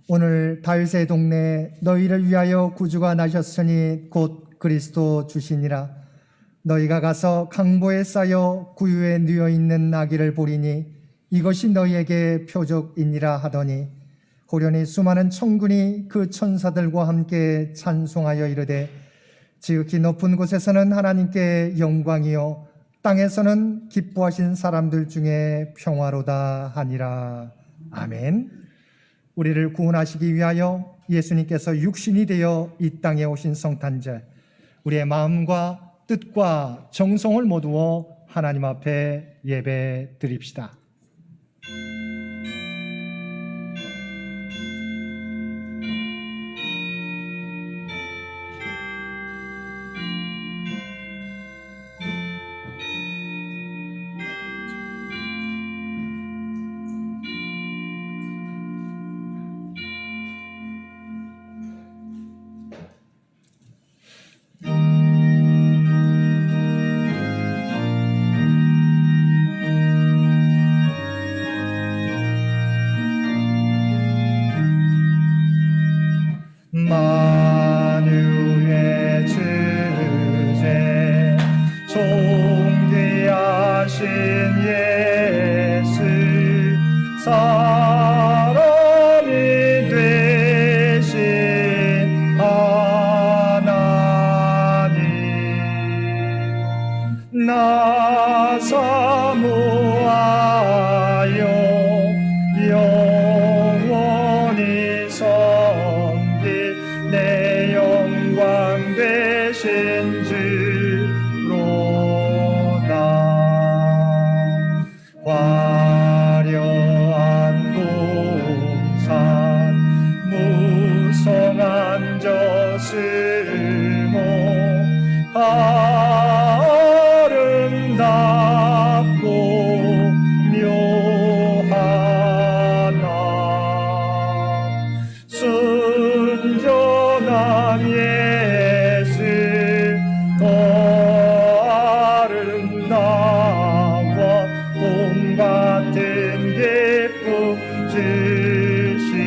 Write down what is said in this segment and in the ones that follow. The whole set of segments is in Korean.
오늘 다윗의 동네에 너희를 위하여 구주가 나셨으니 곧 그리스도 주시니라. 너희가 가서 강보에 쌓여 구유에 누워 있는 나귀를 보리니 이것이 너희에게 표적이니라 하더니 호련히 수많은 천군이 그 천사들과 함께 찬송하여 이르되 지극히 높은 곳에서는 하나님께 영광이요 땅에서는 기뻐하신 사람들 중에 평화로다 하니라. 아멘. 우리를 구원하시기 위하여 예수님께서 육신이 되어 이 땅에 오신 성탄절, 우리의 마음과 뜻과 정성을 모두어 하나님 앞에 예배 드립시다. 만유의 주제 존귀하신 예수 사람이 되신 하나님 나 사모하여 영원히 내 영광 되신 주로다. 화려한 동산 무성한 저수모 아름답고 묘하나 순전한 예수 더 아름다워 온 같은 기쁨 주시네.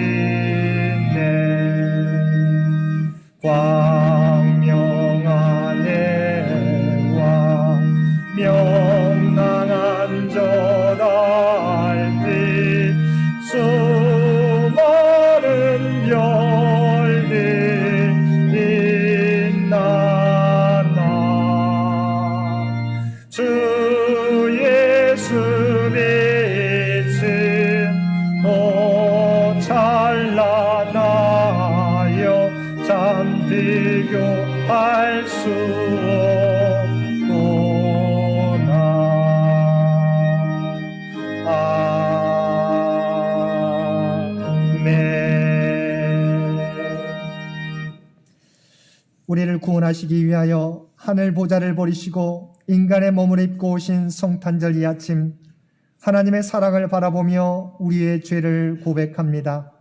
광명한 해와 명랑한 저 달빛 수많은 별들 빛나나 주 예수 빛은 더 찬란하여 참 비교할 수 없도다. 우리를 구원하시기 위하여 하늘 보좌를 버리시고 인간의 몸을 입고 오신 성탄절 이 아침, 하나님의 사랑을 바라보며 우리의 죄를 고백합니다.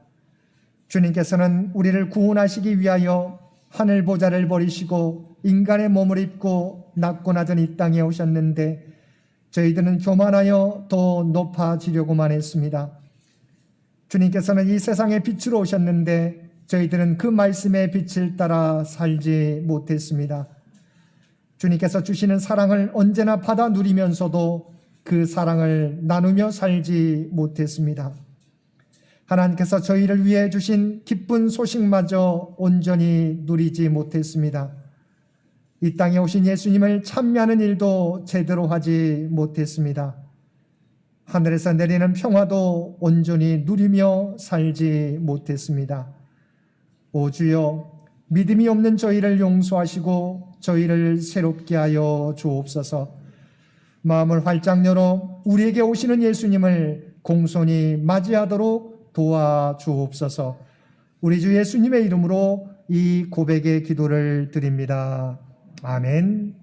주님께서는 우리를 구원하시기 위하여 하늘 보좌를 버리시고 인간의 몸을 입고 낮고 낮은 이 땅에 오셨는데 저희들은 교만하여 더 높아지려고만 했습니다. 주님께서는 이 세상의 빛으로 오셨는데 저희들은 그 말씀의 빛을 따라 살지 못했습니다. 주님께서 주시는 사랑을 언제나 받아 누리면서도 그 사랑을 나누며 살지 못했습니다. 하나님께서 저희를 위해 주신 기쁜 소식마저 온전히 누리지 못했습니다. 이 땅에 오신 예수님을 찬미하는 일도 제대로 하지 못했습니다. 하늘에서 내리는 평화도 온전히 누리며 살지 못했습니다. 오 주여, 믿음이 없는 저희를 용서하시고 저희를 새롭게 하여 주옵소서. 마음을 활짝 열어 우리에게 오시는 예수님을 공손히 맞이하도록 도와주옵소서. 우리 주 예수님의 이름으로 이 고백의 기도를 드립니다. 아멘.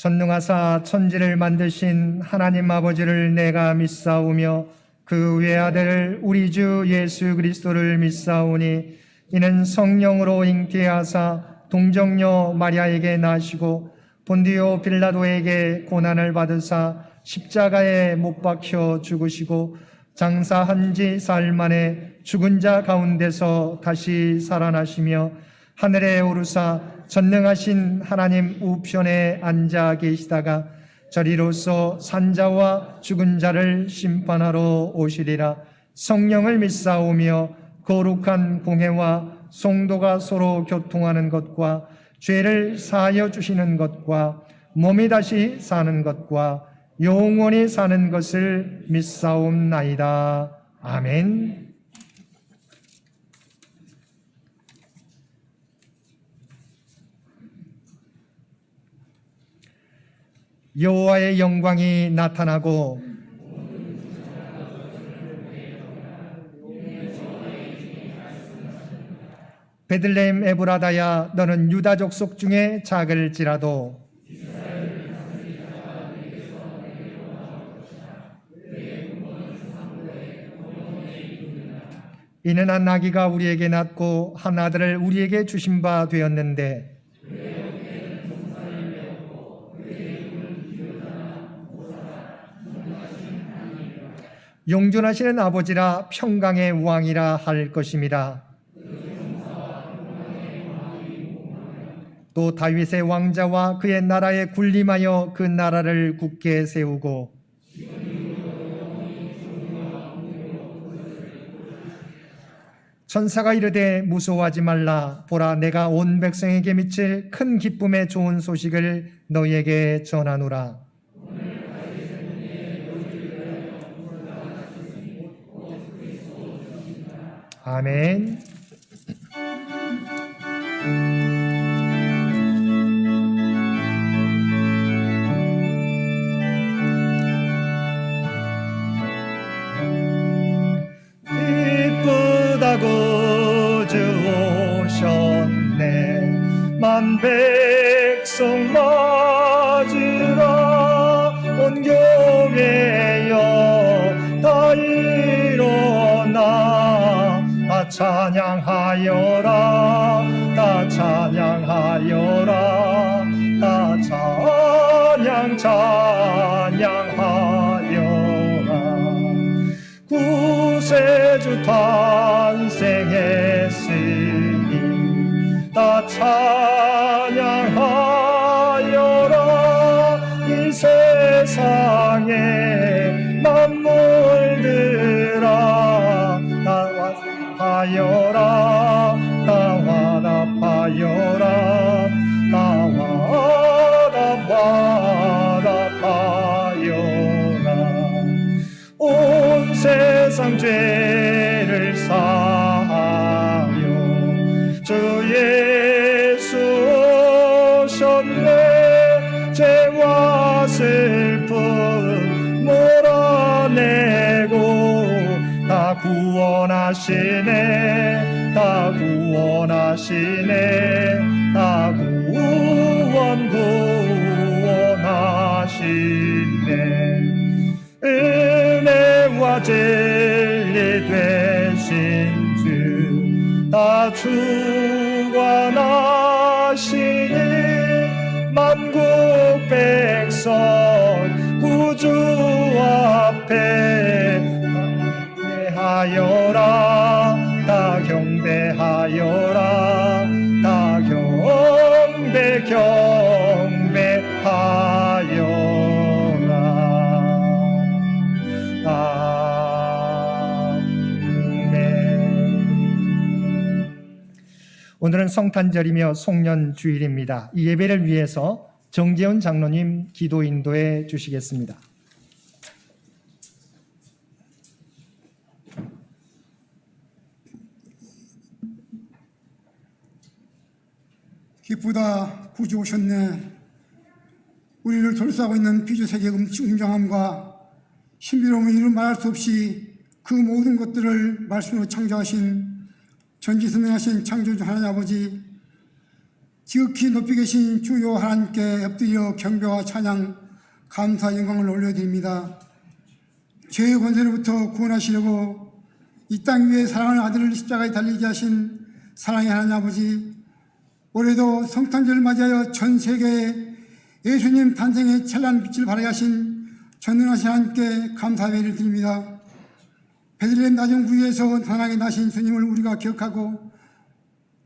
전능하사 천지를 만드신 하나님 아버지를 내가 믿사오며 그 외아들 우리 주 예수 그리스도를 믿사오니 이는 성령으로 잉태하사 동정녀 마리아에게 나시고 본디오 빌라도에게 고난을 받으사 십자가에 못 박혀 죽으시고 장사한 지 사흘 만에 죽은 자 가운데서 다시 살아나시며 하늘에 오르사 전능하신 하나님 우편에 앉아 계시다가 저리로서 산자와 죽은 자를 심판하러 오시리라. 성령을 믿사오며 거룩한 공회와 성도가 서로 교통하는 것과 죄를 사하여 주시는 것과 몸이 다시 사는 것과 영원히 사는 것을 믿사옵나이다. 아멘. 여호와의 영광이 나타나고 베들레헴 에브라다야 너는 유다 족속 중에 작을지라도 이는 한 아기가 우리에게 낳고 한 아들을 우리에게 주신 바 되었는데 용존하시는 아버지라 평강의 왕이라 할 것임이라. 또 다윗의 왕자와 그의 나라에 군림하여 그 나라를 굳게 세우고 천사가 이르되 무서워하지 말라. 보라 내가 온 백성에게 미칠 큰 기쁨의 좋은 소식을 너희에게 전하노라. 아멘. 기쁘다고 주 오셨네. 만 백성 맞으라. 온 교회여 다 일어나. 다 찬양하여라. 다 찬양하여라. 다 찬양하여라. 구세주 탄생했으니 다 찬양하여라. 이 세상에 만물들아 다 화답하여라. 다 화답하여라. 다 화답하여라. 온 세상 죄를 사하여 주 예수 오셨네. 죄와 슬픔 몰아내고 다 구원하시네. 다 구원하시네. 다 구원하시네. 은혜와 진리 되신 주 다 주관하시니 만국 백성 구주 앞에 경배하여라. 다 경배하여라. 다 경배하여라. 오늘은 성탄절이며 송년 주일입니다. 이 예배를 위해서 정재훈 장로님 기도 인도해 주시겠습니다. 기쁘다 구주 오셨네. 우리를 돌싸고 있는 비주세계 음정함과 신비로움을 이루 말할 수 없이 그 모든 것들을 말씀으로 창조하신 전지선명하신 창조주 하나님 아버지, 지극히 높이 계신 주요 하나님께 엎드려 경배와 찬양, 감사, 영광을 올려드립니다. 죄의 권세로부터 구원하시려고 이 땅 위에 사랑하는 아들을 십자가에 달리게 하신 사랑의 하나님 아버지, 올해도 성탄절을 맞이하여 전 세계에 예수님 탄생의 찬란한 빛을 발하게 하신 전능하신 하나님께 감사의 예를 드립니다. 베들레헴 나중 구유에서 탄하게 나신 주님을 우리가 기억하고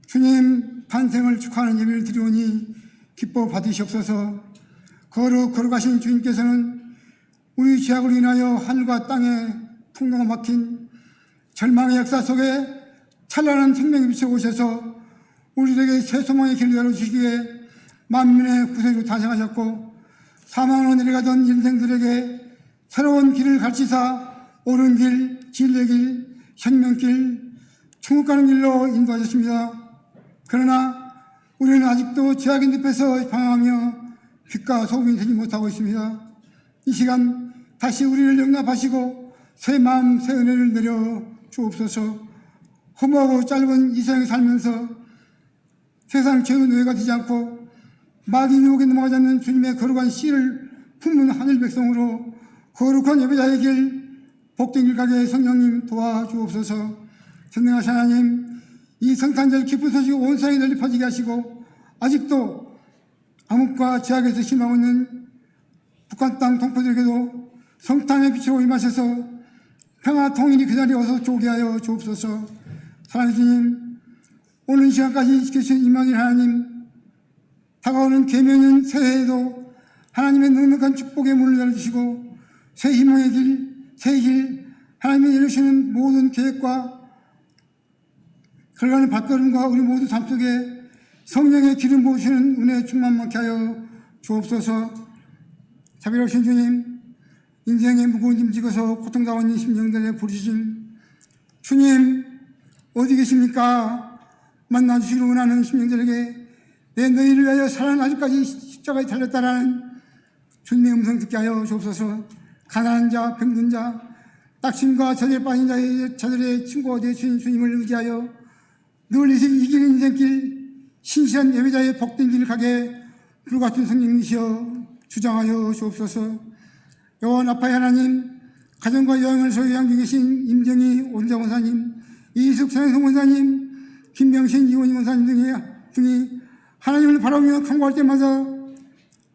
주님 탄생을 축하하는 예배를 드리오니 기뻐 받으시옵소서. 걸어가신 주님께서는 우리 죄악으로 인하여 하늘과 땅에 통로가 막힌 절망의 역사 속에 찬란한 생명이 비춰오셔서 우리에게 새 소망의 길을 열어주시기에 만민의 구세주로 탄생하셨고 사망으로 내려가던 인생들에게 새로운 길을 가르치사 옳은 길, 진리의 길, 생명길, 천국 가는 길로 인도하셨습니다. 그러나 우리는 아직도 죄악의 늪에서 방황하며 빛과 소금이 되지 못하고 있습니다. 이 시간 다시 우리를 용납하시고 새 마음, 새 은혜를 내려 주옵소서. 허무하고 짧은 이 세상에 살면서 세상 죄의 노예가 되지 않고 마귀 유혹에 넘어가지 않는 주님의 거룩한 씨를 품는 하늘 백성으로 거룩한 예배자의 길, 복된 길 가게 성령님 도와주옵소서. 전능하신 하나님, 이 성탄절 기쁜 소식 온 세상에 널리 퍼지게 하시고 아직도 암흑과 죄악에서 심하고 있는 북한 땅 동포들에게도 성탄의 빛으로 임하셔서 평화 통일이 그 자리에 어서 오게 하여 주옵소서. 사랑하는 주님, 오늘 이 시간까지 지켜주신 임마누엘 하나님, 다가오는 계명년 새해에도 하나님의 넉넉한 축복의 문을 열어주시고 새 희망의 길, 새 길, 하나님이 열으시는 모든 계획과 걸어가는 발걸음과 우리 모두 삶 속에 성령의 기름 부으시는 은혜의 충만 많게 하여 주옵소서. 자비로우신 주님, 인생의 무거운 짐 지고서 고통당하는 심령들의 부르짖음, 주님 어디 계십니까? 만나주시기를 원하는 심령들에게 내 너희를 위하여 살아는 아직까지 십자가에 달렸다라는 주님의 음성 듣게 하여 주옵소서. 가난한 자, 병든 자, 낙심과 저주에 빠진 자들의 친구가 되신 주님을 의지하여 늘 이기는 인생길, 신실한 예배자의 복된 길을 가게 불같은 성령이시여 주장하여 주옵소서. 여호와 나파의 하나님, 가정과 여행을 소유하고 계신 임정희 원장 원사님, 이숙 서영성 원사님, 김명신 이원희 원사님 등이 하나님을 바라보며 간구할 때마다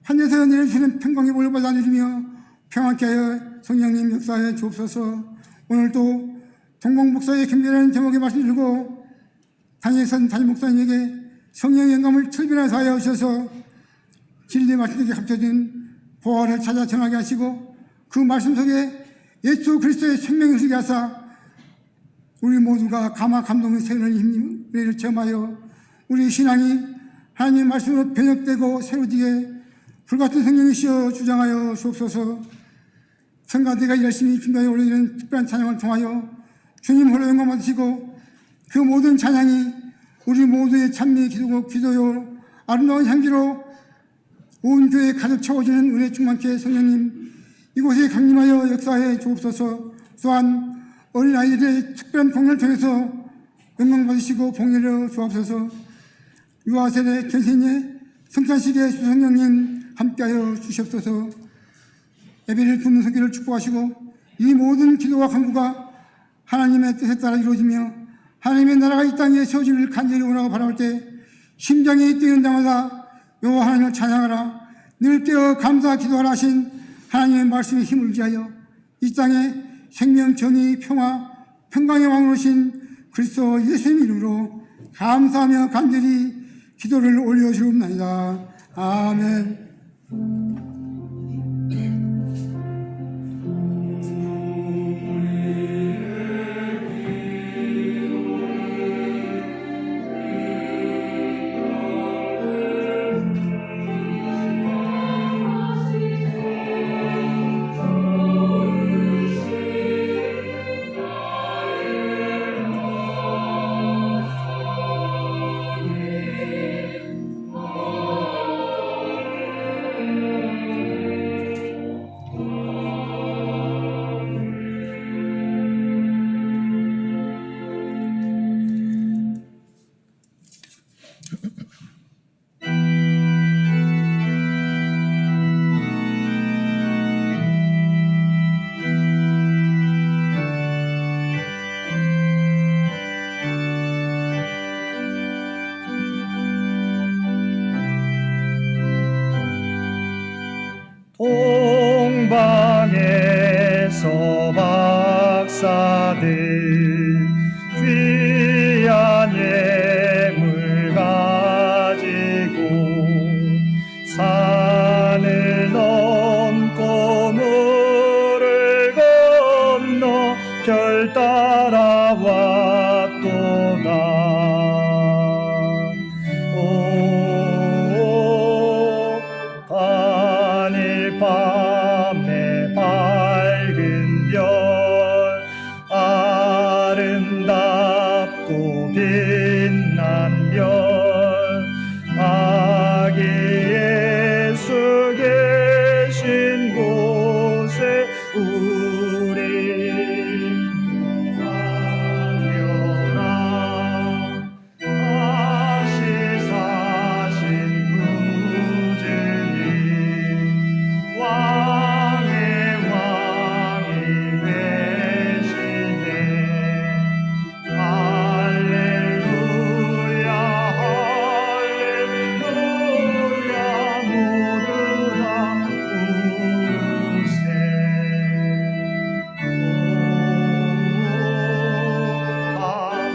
하늘에서 내려주시는 평강의 복을 받아들이며 평안케 하여 성령님 역사해 주옵소서. 오늘도 동방목사의 경배라는 제목의 말씀 들고 단예선 담임 목사님에게 성령의 영감을 철빈하게 하여 주셔서 진리의 말씀에게 합쳐진 보화를 찾아 전하게 하시고 그 말씀 속에 예수 그리스도의 생명을 흐르게 하사 우리 모두가 감화 감동의 새로운 힘을 체험하여 우리 신앙이 하나님의 말씀으로 변혁되고 새로지게 불같은 성령이시여 주장하여 주옵소서. 성가대가 열심히 준비하여 올려드리는 특별한 찬양을 통하여 주님 홀로 영광 받으시고 그 모든 찬양이 우리 모두의 찬미의 기도요 아름다운 향기로 온 교회에 가득 채워지는 은혜 충만케 성령님 이곳에 강림하여 역사해 주옵소서. 또한 어린아이들의 특별한 공연을 통해서 영광 받으시고 복내려 주옵소서. 유아세대 견생의 성탄식의 수성령님 함께하여 주시옵소서. 예배를 듣는 성기를 축복하시고 이 모든 기도와 간구가 하나님의 뜻에 따라 이루어지며 하나님의 나라가 이 땅에 세워지기를 간절히 원하고 바라볼 때 심장이 뛰는 자마다 여호와 하나님을 찬양하라 늘 깨어 감사 기도하라 하신 하나님의 말씀에 힘을 지하여 이 땅에 생명, 정의, 평화, 평강의 왕으로 오신 그리스도 예수님 이름으로 감사하며 간절히 기도를 올려주옵나이다. 아멘. 아들 귀한 예물 가지고 산을 넘고 물을 건너 별 따라 왔도다. 오 단일 밤의 밝은 별 아름답고 빛난 별 아기 예수 계신 곳에 우리 가려라. 다시 사신 구주님 왕의 왕이 되시네. 할렐루야 할렐루야 모두 다 부르세. 오 하늘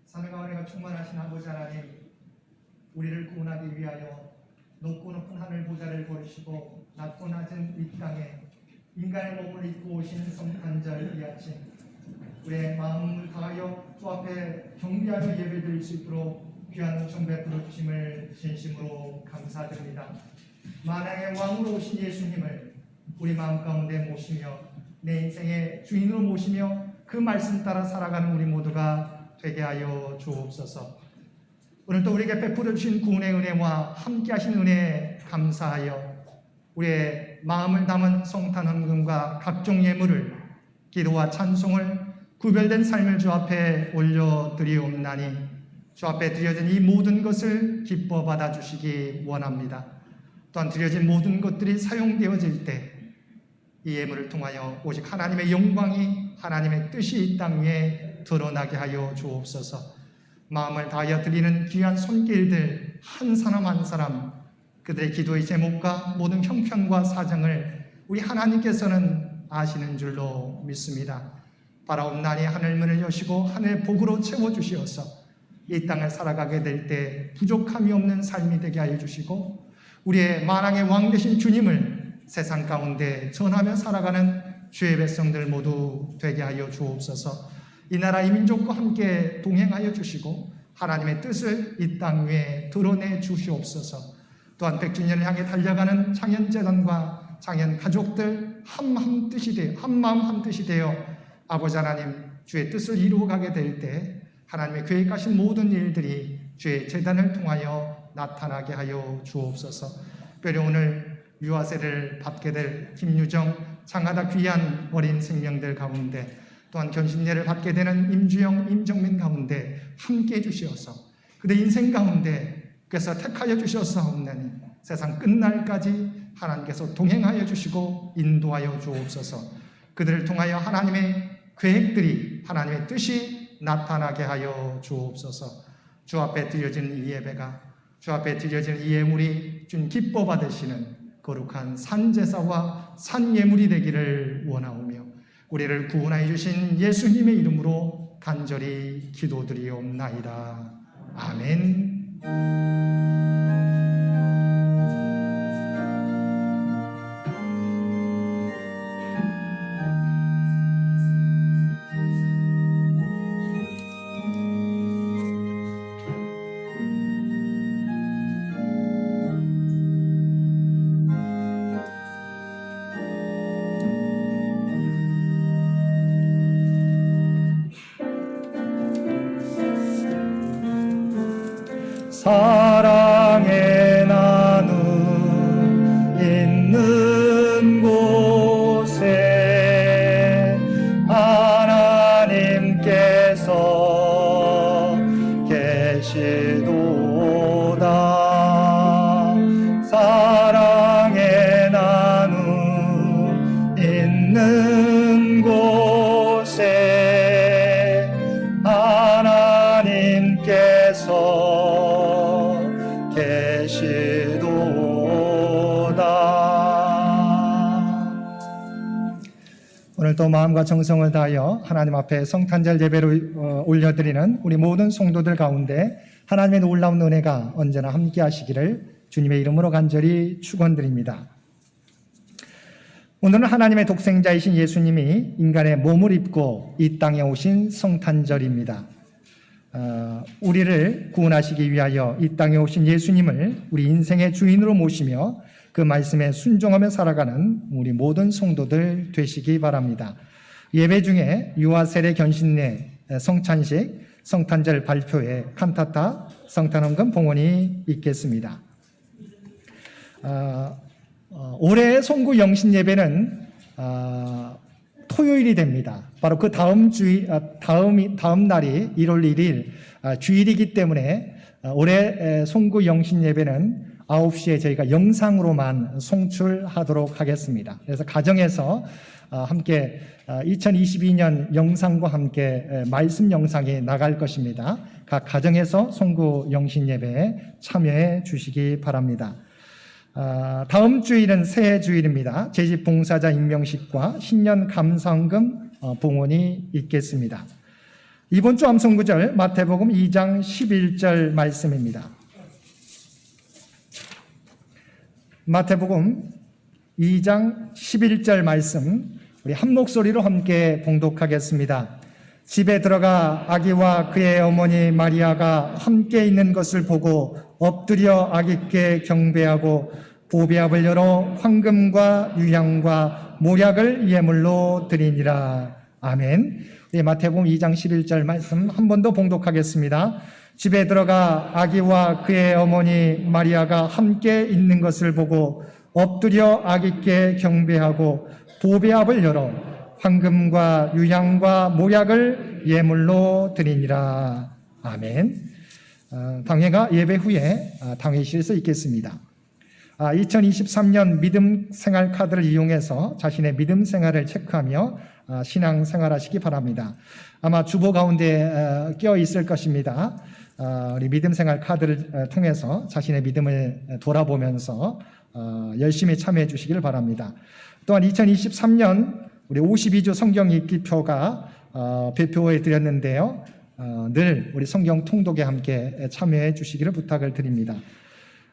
사랑과 은혜가 충만하신 아버지 하나님, 우리를 구원하기 위하여 높고 높은 하늘 보좌를 버리시고 낮고 낮은 이 땅에 인간의 몸을 입고 오신 성탄절 이 아침, 우리의 마음을 다하여 주 앞에 경배하며 예배드릴 수 있도록 귀한 은총 베풀어 주심을 진심으로 감사드립니다. 만왕의 왕으로 오신 예수님을 우리 마음 가운데 모시며 내 인생의 주인으로 모시며 그 말씀 따라 살아가는 우리 모두가 되게 하여 주옵소서. 오늘도 우리에게 베풀어 주신 구원의 은혜와 함께 하신 은혜에 감사하여 우리의 마음을 담은 성탄 헌금과 각종 예물을 기도와 찬송을 구별된 삶을 주 앞에 올려드리옵나니 주 앞에 드려진 이 모든 것을 기뻐 받아주시기 원합니다. 또한 드려진 모든 것들이 사용되어질 때 이 예물을 통하여 오직 하나님의 영광이 하나님의 뜻이 이 땅 위에 드러나게 하여 주옵소서. 마음을 다하여 드리는 귀한 손길들 한 사람 한 사람 그들의 기도의 제목과 모든 형편과 사정을 우리 하나님께서는 아시는 줄로 믿습니다. 바라옵나니 하늘문을 여시고 하늘 복으로 채워주시어서 이 땅을 살아가게 될 때 부족함이 없는 삶이 되게 하여 주시고 우리의 만왕의 왕 되신 주님을 세상 가운데 전하며 살아가는 주의 백성들 모두 되게 하여 주옵소서. 이 나라 이 민족과 함께 동행하여 주시고 하나님의 뜻을 이 땅 위에 드러내 주시옵소서. 또한 100주년을 향해 달려가는 창현재단과 창현 가족들 한 마음 한 뜻이 되어 아버지 하나님 주의 뜻을 이루어가게 될 때 하나님의 계획하신 모든 일들이 주의 재단을 통하여 나타나게 하여 주옵소서. 특별히 오늘 유아세를 받게 될 김유정, 장하다 귀한 어린 생명들 가운데 또한 견신례를 받게 되는 임주영, 임정민 가운데 함께해 주시어서 그들의 인생 가운데 그래서 택하여 주셨사옵나니 세상 끝날까지 하나님께서 동행하여 주시고 인도하여 주옵소서. 그들을 통하여 하나님의 계획들이 하나님의 뜻이 나타나게 하여 주옵소서. 주 앞에 드려진 이 예배가 주 앞에 드려진 이 예물이 주님 기뻐 받으시는 거룩한 산제사와 산예물이 되기를 원하오며 우리를 구원하여 주신 예수님의 이름으로 간절히 기도드리옵나이다. 아멘. 사랑의 나눔 있는 곳에 하나님께서 계시도다. 사랑의 나눔 있는 곳에 하나님께서 계시도다. 오늘도 마음과 정성을 다하여 하나님 앞에 성탄절 예배를 올려드리는 우리 모든 성도들 가운데 하나님의 놀라운 은혜가 언제나 함께 하시기를 주님의 이름으로 간절히 축원드립니다. 오늘은 하나님의 독생자이신 예수님이 인간의 몸을 입고 이 땅에 오신 성탄절입니다. 우리를 구원하시기 위하여 이 땅에 오신 예수님을 우리 인생의 주인으로 모시며 그 말씀에 순종하며 살아가는 우리 모든 성도들 되시기 바랍니다. 예배 중에 유아 세례 견신례, 성찬식, 성탄절 발표회, 칸타타, 성탄헌금 봉헌이 있겠습니다. 올해 송구 영신 예배는 토요일이 됩니다. 바로 그 다음 날이 1월 1일 주일이기 때문에 올해 송구 영신 예배는 9시에 저희가 영상으로만 송출하도록 하겠습니다. 그래서 가정에서 함께 2022년 영상과 함께 말씀 영상이 나갈 것입니다. 각 가정에서 송구 영신 예배에 참여해 주시기 바랍니다. 다음 주일은 새해 주일입니다. 제집 봉사자 임명식과 신년 감사헌금 봉헌이 있겠습니다. 이번 주 암송구절 마태복음 2장 11절 말씀입니다. 마태복음 2장 11절 말씀 우리 한 목소리로 함께 봉독하겠습니다. 집에 들어가 아기와 그의 어머니 마리아가 함께 있는 것을 보고 엎드려 아기께 경배하고 보배압을 열어 황금과 유향과 모략을 예물로 드리니라. 아멘. 우리 마태복음 2장 11절 말씀 한 번 더 봉독하겠습니다. 집에 들어가 아기와 그의 어머니 마리아가 함께 있는 것을 보고 엎드려 아기께 경배하고 보배압을 열어 황금과 유향과 모략을 예물로 드리니라. 아멘. 당회가 예배 후에 당회실에서 있겠습니다. 2023년 믿음 생활 카드를 이용해서 자신의 믿음 생활을 체크하며 신앙 생활하시기 바랍니다. 아마 주보 가운데 껴 있을 것입니다. 우리 믿음 생활 카드를 통해서 자신의 믿음을 돌아보면서 열심히 참여해 주시길 바랍니다. 또한 2023년 우리 52주 성경 읽기표가 배포해 드렸는데요. 늘 우리 성경 통독에 함께 참여해 주시기를 부탁을 드립니다.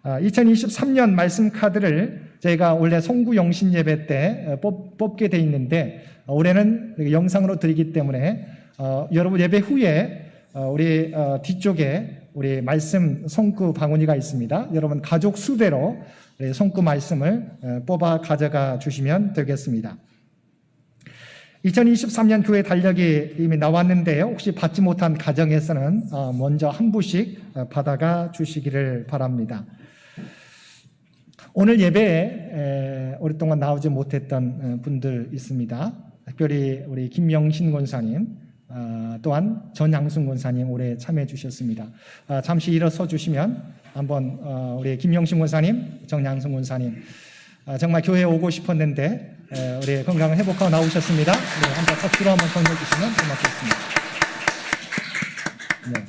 2023년 말씀 카드를 저희가 원래 송구 영신 예배 때 뽑게 돼 있는데 올해는 영상으로 드리기 때문에 여러분 예배 후에 우리 뒤쪽에 우리 말씀 송구 방언이가 있습니다. 여러분 가족 수대로 송구 말씀을 뽑아 가져가 주시면 되겠습니다. 2023년 교회 달력이 이미 나왔는데요. 혹시 받지 못한 가정에서는 먼저 한 부씩 받아가 주시기를 바랍니다. 오늘 예배에 오랫동안 나오지 못했던 분들 있습니다. 특별히 우리 김영신 권사님, 또한 전양순 권사님 올해 참여해 주셨습니다. 잠시 일어서 주시면 한번 우리 김영신 권사님, 정양순 권사님 정말 교회에 오고 싶었는데 우리 건강을 회복하고 나오셨습니다. 네, 한번 박수로 한번 건네주시면 고맙겠습니다. 네.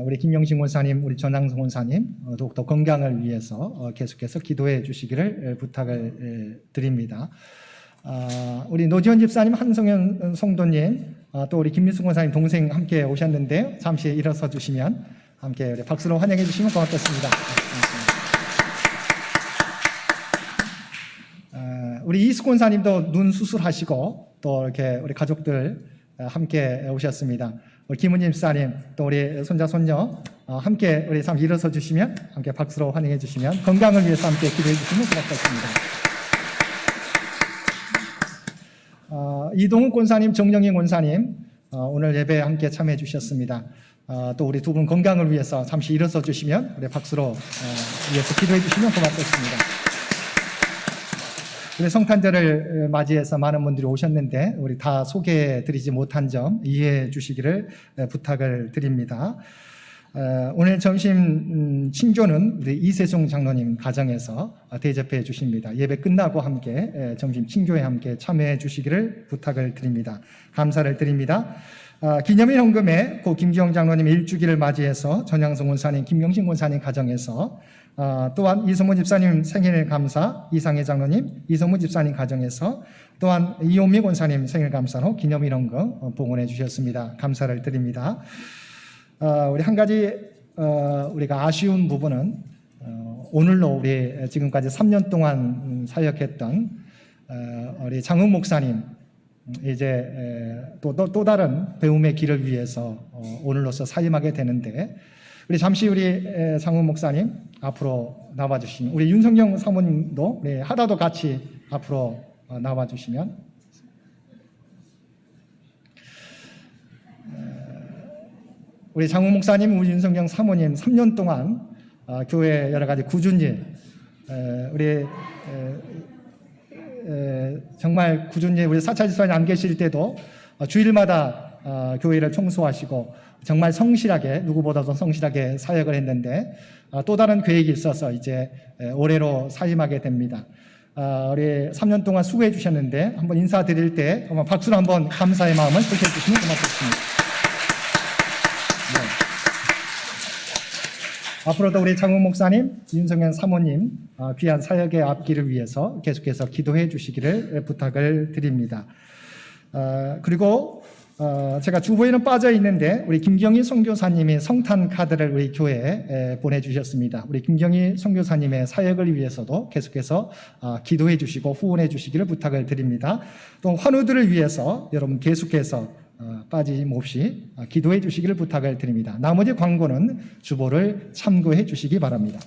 우리 김영신 권사님, 우리 전양순 권사님 더욱더 건강을 위해서 계속해서 기도해 주시기를 부탁을 드립니다. 우리 노지원 집사님, 한성현 성도님, 또 우리 김민수 권사님 동생 함께 오셨는데요. 잠시 일어서 주시면 함께 우리 박수로 환영해 주시면 고맙겠습니다. 우리 이수 권사님도 눈 수술하시고 또 이렇게 우리 가족들 함께 오셨습니다. 우리 김은임 집사님, 또 우리 손자 손녀 함께 우리 잠시 일어서 주시면 함께 박수로 환영해 주시면 건강을 위해서 함께 기도해 주시면 고맙겠습니다. 이동욱 권사님, 정영희 권사님 오늘 예배에 함께 참여해 주셨습니다. 또 우리 두 분 건강을 위해서 잠시 일어서 주시면 우리 박수로 위해서 기도해 주시면 고맙겠습니다. 우리 성탄절을 맞이해서 많은 분들이 오셨는데 우리 다 소개해 드리지 못한 점 이해해 주시기를 부탁을 드립니다. 오늘 점심 친교는 우리 이세종 장로님 가정에서 대접해 주십니다. 예배 끝나고 함께 점심 친교에 함께 참여해 주시기를 부탁을 드립니다. 감사를 드립니다. 기념일 헌금에 고 김기영 장로님 일주기를 맞이해서 전양성 권사님, 김경신 권사님 가정에서 또한 이성무 집사님 생일 감사, 이상혜 장로님, 이성무 집사님 가정에서 또한 이호미 권사님 생일 감사로 기념일 헌금 봉헌해 주셨습니다. 감사를 드립니다. 우리 한 가지 우리가 아쉬운 부분은 오늘로 우리 지금까지 3년 동안 사역했던 우리 장흥 목사님 이제 또 다른 배움의 길을 위해서 오늘로서 사임하게 되는데 우리 잠시 우리 장흥 목사님 앞으로 나와주시면 우리 윤성경 사모님도 우리 하다도 같이 앞으로 나와주시면 우리 장훈 목사님, 우리 윤성경 사모님 3년 동안 교회 여러 가지 꾸준히 우리 정말 꾸준히 우리 사찰 집사님 안 계실 때도 주일마다 교회를 청소하시고 정말 성실하게 누구보다도 성실하게 사역을 했는데 또 다른 계획이 있어서 이제 올해로 사임하게 됩니다. 우리 3년 동안 수고해 주셨는데 한번 인사드릴 때 한번 박수로 한번 감사의 마음을 표시해 주시면 고맙겠습니다. 앞으로도 우리 장훈 목사님, 윤성현 사모님 귀한 사역의 앞길을 위해서 계속해서 기도해 주시기를 부탁을 드립니다. 그리고 제가 주보에는 빠져 있는데 우리 김경희 선교사님이 성탄 카드를 우리 교회에 보내주셨습니다. 우리 김경희 선교사님의 사역을 위해서도 계속해서 기도해 주시고 후원해 주시기를 부탁을 드립니다. 또 환우들을 위해서 여러분 계속해서 빠짐없이 기도해 주시기를 부탁을 드립니다. 나머지 광고는 주보를 참고해 주시기 바랍니다.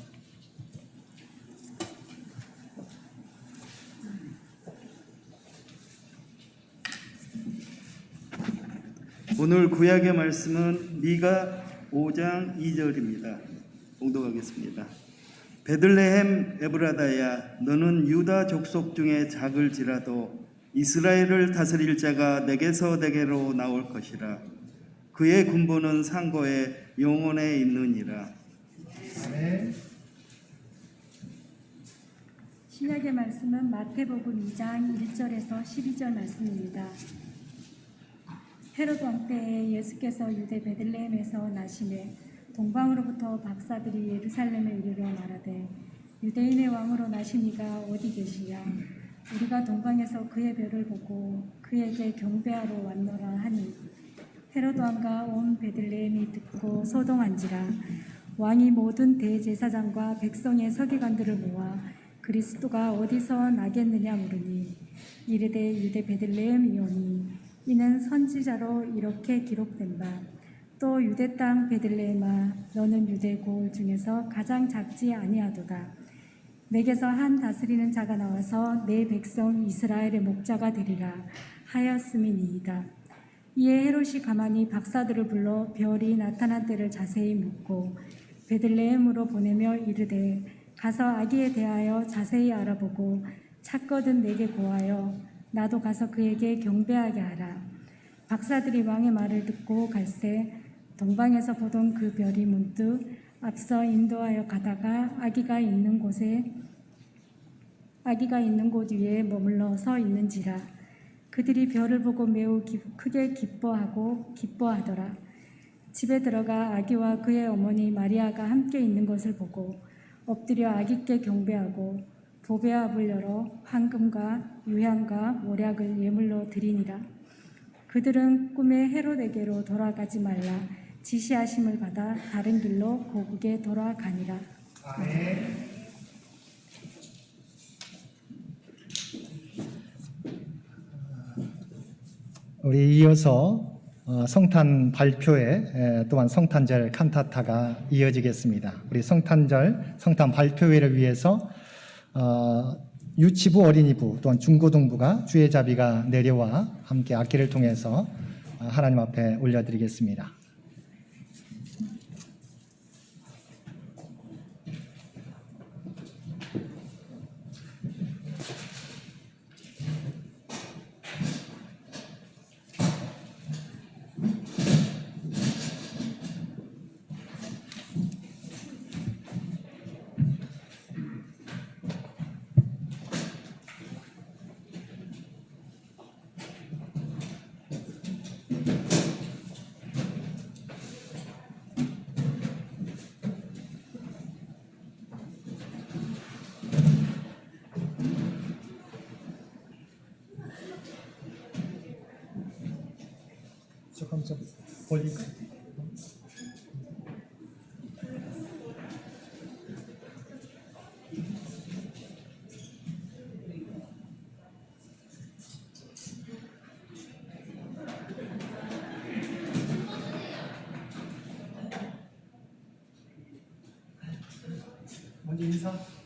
오늘 구약의 말씀은 미가 5장 2절입니다. 봉독하겠습니다. 베들레헴 에브라다야 너는 유다 족속 중에 작을지라도 이스라엘을 다스릴 자가 내게서 내게로 나올 것이라. 그의 군보는 상고에 영원에 있느니라. 아멘. 신약의 말씀은 마태복음 2장 1절에서 12절 말씀입니다. 헤롯 왕 때에 예수께서 유대 베들레헴에서 나시매 동방으로부터 박사들이 예루살렘에 이르러 말하되 유대인의 왕으로 나신 이가 어디 계시냐? 우리가 동방에서 그의 별을 보고 그에게 경배하러 왔노라 하니 헤롯 왕과 온 베들레헴이 듣고 소동한지라. 왕이 모든 대제사장과 백성의 서기관들을 모아 그리스도가 어디서 나겠느냐 물으니 이르되 유대 베들레헴이오니 이는 선지자로 이렇게 기록된 바 또 유대 땅 베들레헴아 너는 유대 고을 중에서 가장 작지 아니하도다. 내게서 한 다스리는 자가 나와서 내 백성 이스라엘의 목자가 되리라 하였음이니이다. 이에 헤롯이 가만히 박사들을 불러 별이 나타난 때를 자세히 묻고 베들레헴으로 보내며 이르되 가서 아기에 대하여 자세히 알아보고 찾거든 내게 고하여 나도 가서 그에게 경배하게 하라. 박사들이 왕의 말을 듣고 갈새 동방에서 보던 그 별이 문득 앞서 인도하여 가다가 아기가 있는 곳 위에 머물러 서 있는지라. 그들이 별을 보고 매우 크게 기뻐하더라. 집에 들어가 아기와 그의 어머니 마리아가 함께 있는 것을 보고 엎드려 아기께 경배하고 보배압을 열어 황금과 유향과 모략을 예물로 드리니라. 그들은 꿈에 헤롯에게로 돌아가지 말라 지시하심을 받아 다른 길로 고국에 돌아가니라. 아멘. 우리 이어서 성탄 발표회 또한 성탄절 칸타타가 이어지겠습니다. 우리 성탄절 성탄 발표회를 위해서 유치부 어린이부 또한 중고등부가 주의자비가 내려와 함께 악기를 통해서 하나님 앞에 올려드리겠습니다. 한번 좀 볼릴까? 먼저 인사.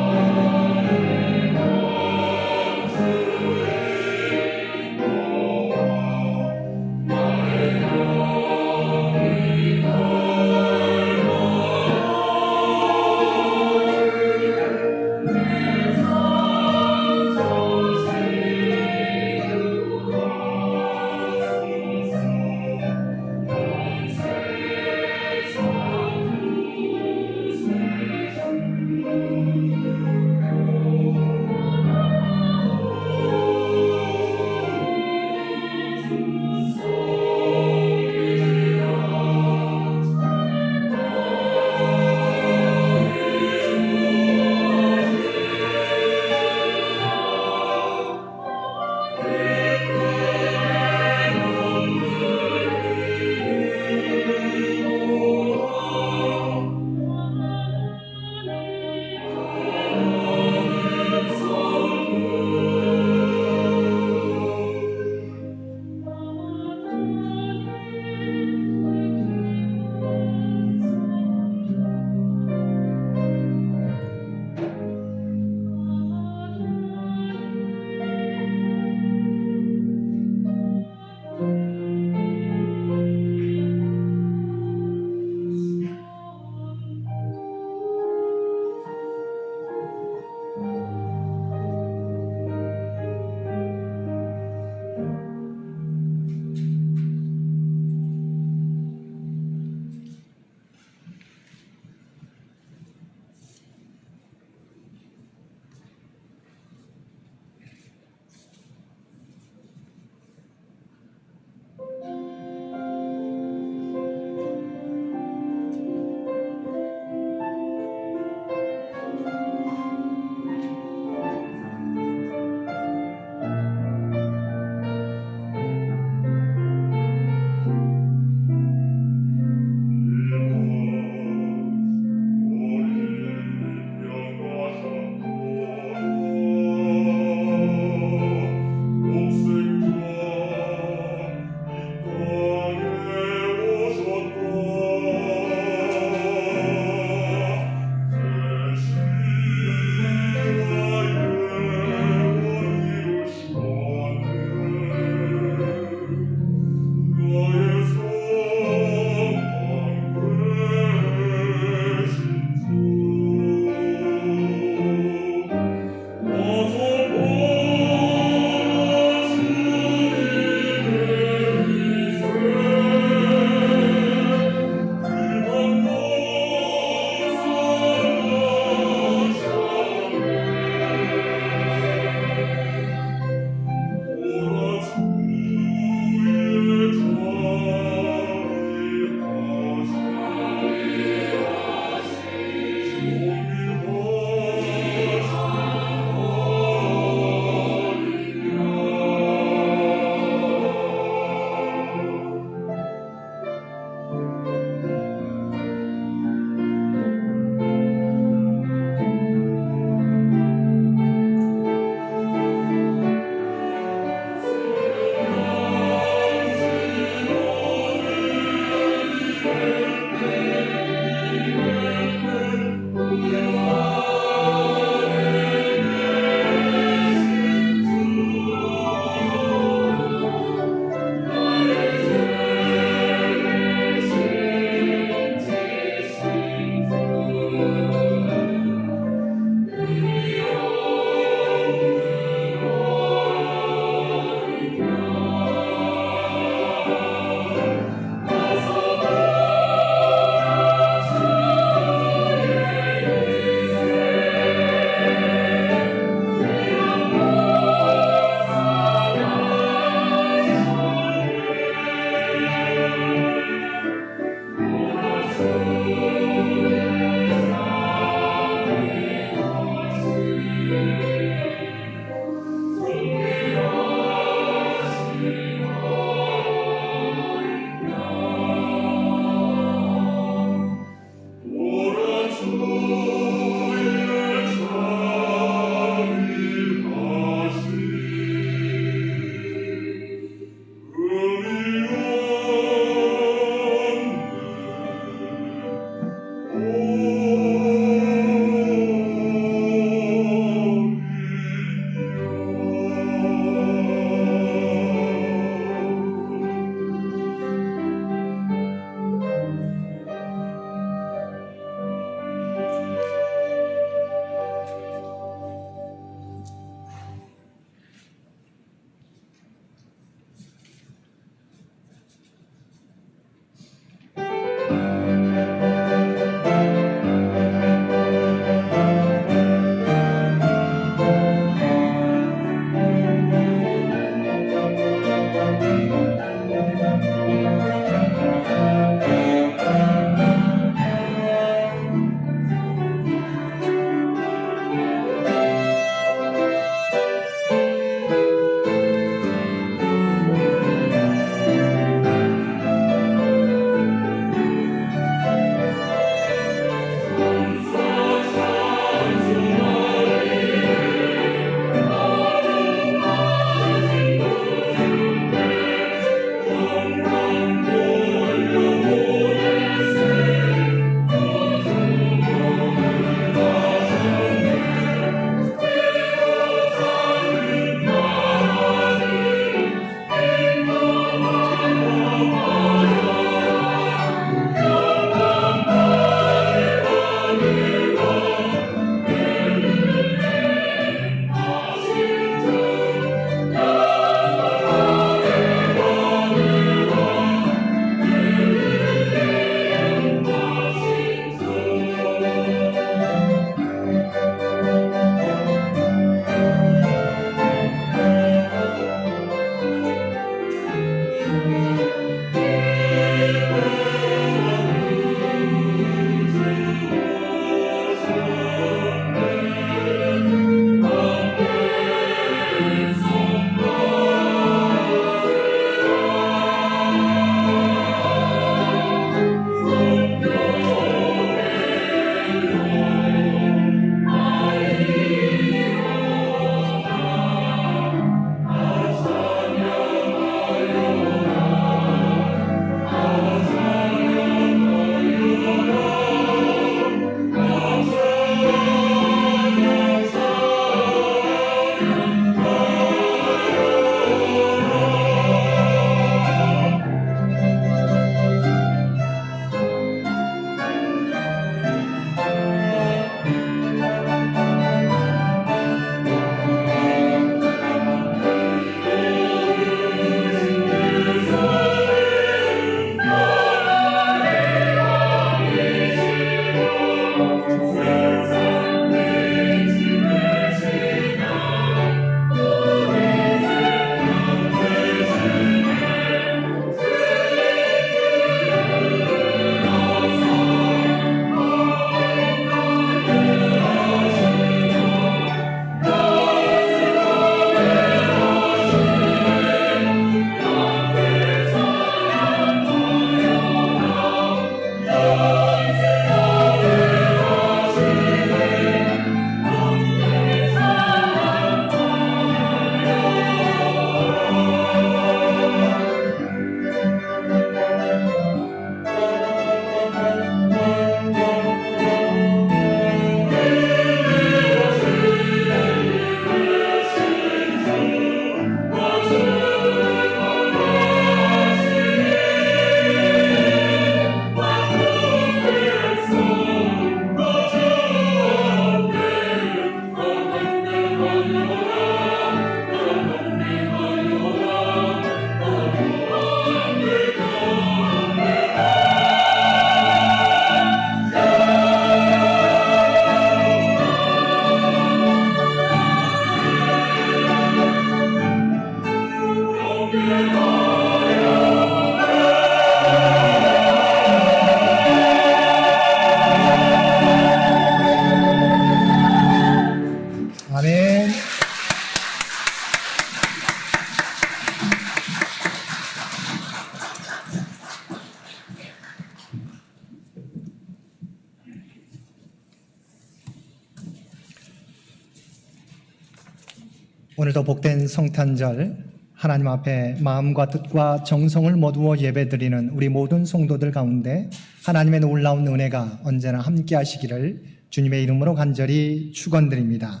오늘도 복된 성탄절 하나님 앞에 마음과 뜻과 정성을 모두어 예배드리는 우리 모든 성도들 가운데 하나님의 놀라운 은혜가 언제나 함께 하시기를 주님의 이름으로 간절히 축원드립니다.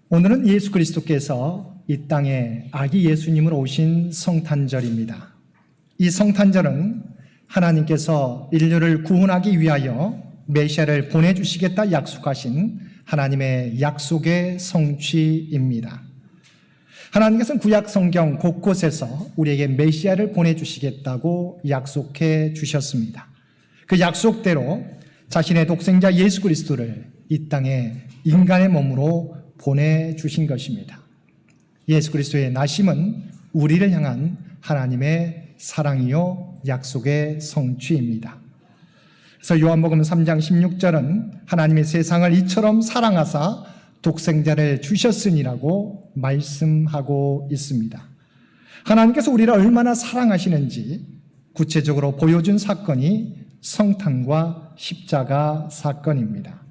오늘은 예수 그리스도께서 이 땅에 아기 예수님으로 오신 성탄절입니다. 이 성탄절은 하나님께서 인류를 구원하기 위하여 메시아를 보내주시겠다 약속하신 하나님의 약속의 성취입니다. 하나님께서는 구약 성경 곳곳에서 우리에게 메시아를 보내주시겠다고 약속해 주셨습니다. 그 약속대로 자신의 독생자 예수 그리스도를 이 땅에 인간의 몸으로 보내주신 것입니다. 예수 그리스도의 나심은 우리를 향한 하나님의 사랑이요 약속의 성취입니다. 그래서 요한복음 3장 16절은 하나님의 세상을 이처럼 사랑하사 독생자를 주셨으니라고 말씀하고 있습니다. 하나님께서 우리를 얼마나 사랑하시는지 구체적으로 보여준 사건이 성탄과 십자가 사건입니다.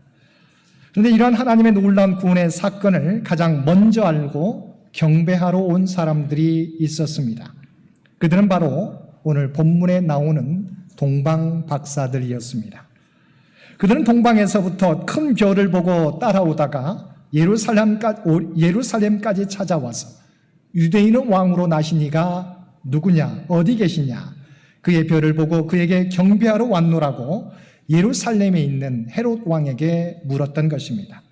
그런데 이러한 하나님의 놀라운 구원의 사건을 가장 먼저 알고 경배하러 온 사람들이 있었습니다. 그들은 바로 오늘 본문에 나오는 동방 박사들이었습니다. 그들은 동방에서부터 큰 별을 보고 따라오다가 예루살렘까지 찾아와서 유대인의 왕으로 나신 이가 누구냐, 어디 계시냐, 그의 별을 보고 그에게 경배하러 왔노라고 예루살렘에 있는 헤롯 왕에게 물었던 것입니다.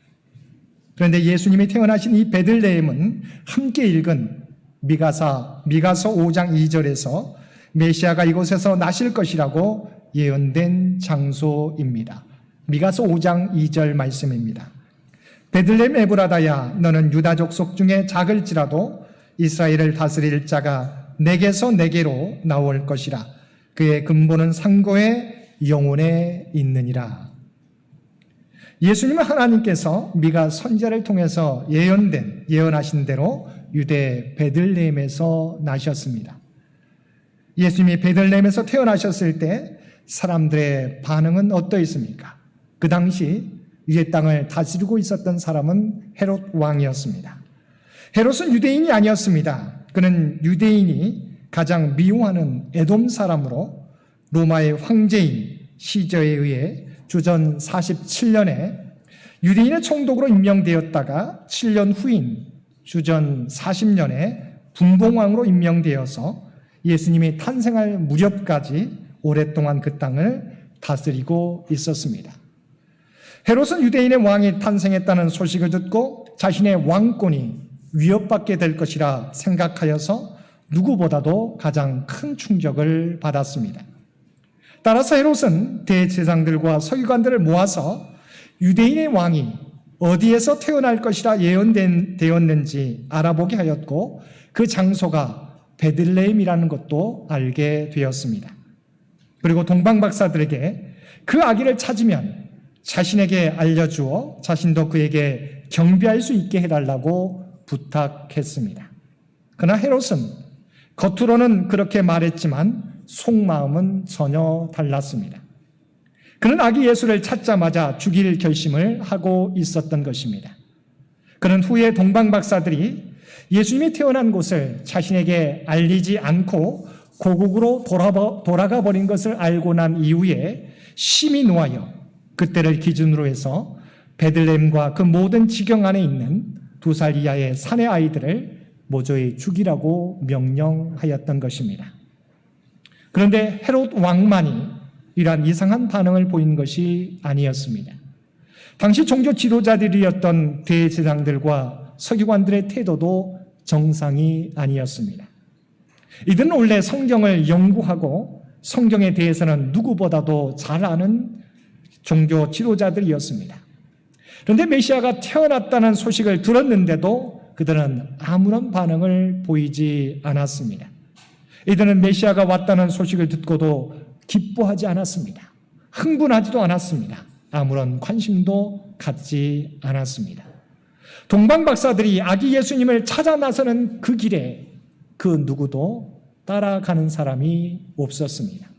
그런데 예수님이 태어나신 이 베들레헴은 함께 읽은 미가서 5장 2절에서 메시아가 이곳에서 나실 것이라고 예언된 장소입니다. 미가서 5장 2절 말씀입니다. 베들레헴 에브라다야, 너는 유다 족속 중에 작을지라도 이스라엘을 다스릴 자가 내게서 내게로 나올 것이라. 그의 근본은 상고의 영혼에 있느니라. 예수님은 하나님께서 미가 선지자를 통해서 예언하신 대로 유대 베들레헴에서 나셨습니다. 예수님이 베들레헴에서 태어나셨을 때 사람들의 반응은 어떠했습니까? 그 당시 유대 땅을 다스리고 있었던 사람은 헤롯 왕이었습니다. 헤롯은 유대인이 아니었습니다. 그는 유대인이 가장 미워하는 에돔 사람으로 로마의 황제인 시저에 의해 주전 47년에 유대인의 총독으로 임명되었다가 7년 후인 주전 40년에 분봉왕으로 임명되어서 예수님이 탄생할 무렵까지 오랫동안 그 땅을 다스리고 있었습니다. 헤롯은 유대인의 왕이 탄생했다는 소식을 듣고 자신의 왕권이 위협받게 될 것이라 생각하여서 누구보다도 가장 큰 충격을 받았습니다. 따라서 헤롯은 대제사장들과 서기관들을 모아서 유대인의 왕이 어디에서 태어날 것이라 예언되었는지 알아보게 하였고 그 장소가 베들레헴이라는 것도 알게 되었습니다. 그리고 동방박사들에게 그 아기를 찾으면 자신에게 알려주어 자신도 그에게 경배할 수 있게 해달라고 부탁했습니다. 그러나 헤롯은 겉으로는 그렇게 말했지만 속마음은 전혀 달랐습니다. 그는 아기 예수를 찾자마자 죽일 결심을 하고 있었던 것입니다. 그는 후에 동방박사들이 예수님이 태어난 곳을 자신에게 알리지 않고 고국으로 돌아가 버린 것을 알고 난 이후에 심히 노하여 그때를 기준으로 해서 베들레헴과 그 모든 지경 안에 있는 2살 이하의 사내 아이들을 모조리 죽이라고 명령하였던 것입니다. 그런데 헤롯 왕만이 이러한 이상한 반응을 보인 것이 아니었습니다. 당시 종교 지도자들이었던 대제사장들과 서기관들의 태도도 정상이 아니었습니다. 이들은 원래 성경을 연구하고 성경에 대해서는 누구보다도 잘 아는 종교 지도자들이었습니다. 그런데 메시아가 태어났다는 소식을 들었는데도 그들은 아무런 반응을 보이지 않았습니다. 이들은 메시아가 왔다는 소식을 듣고도 기뻐하지 않았습니다. 흥분하지도 않았습니다. 아무런 관심도 갖지 않았습니다. 동방박사들이 아기 예수님을 찾아 나서는 그 길에 그 누구도 따라가는 사람이 없었습니다.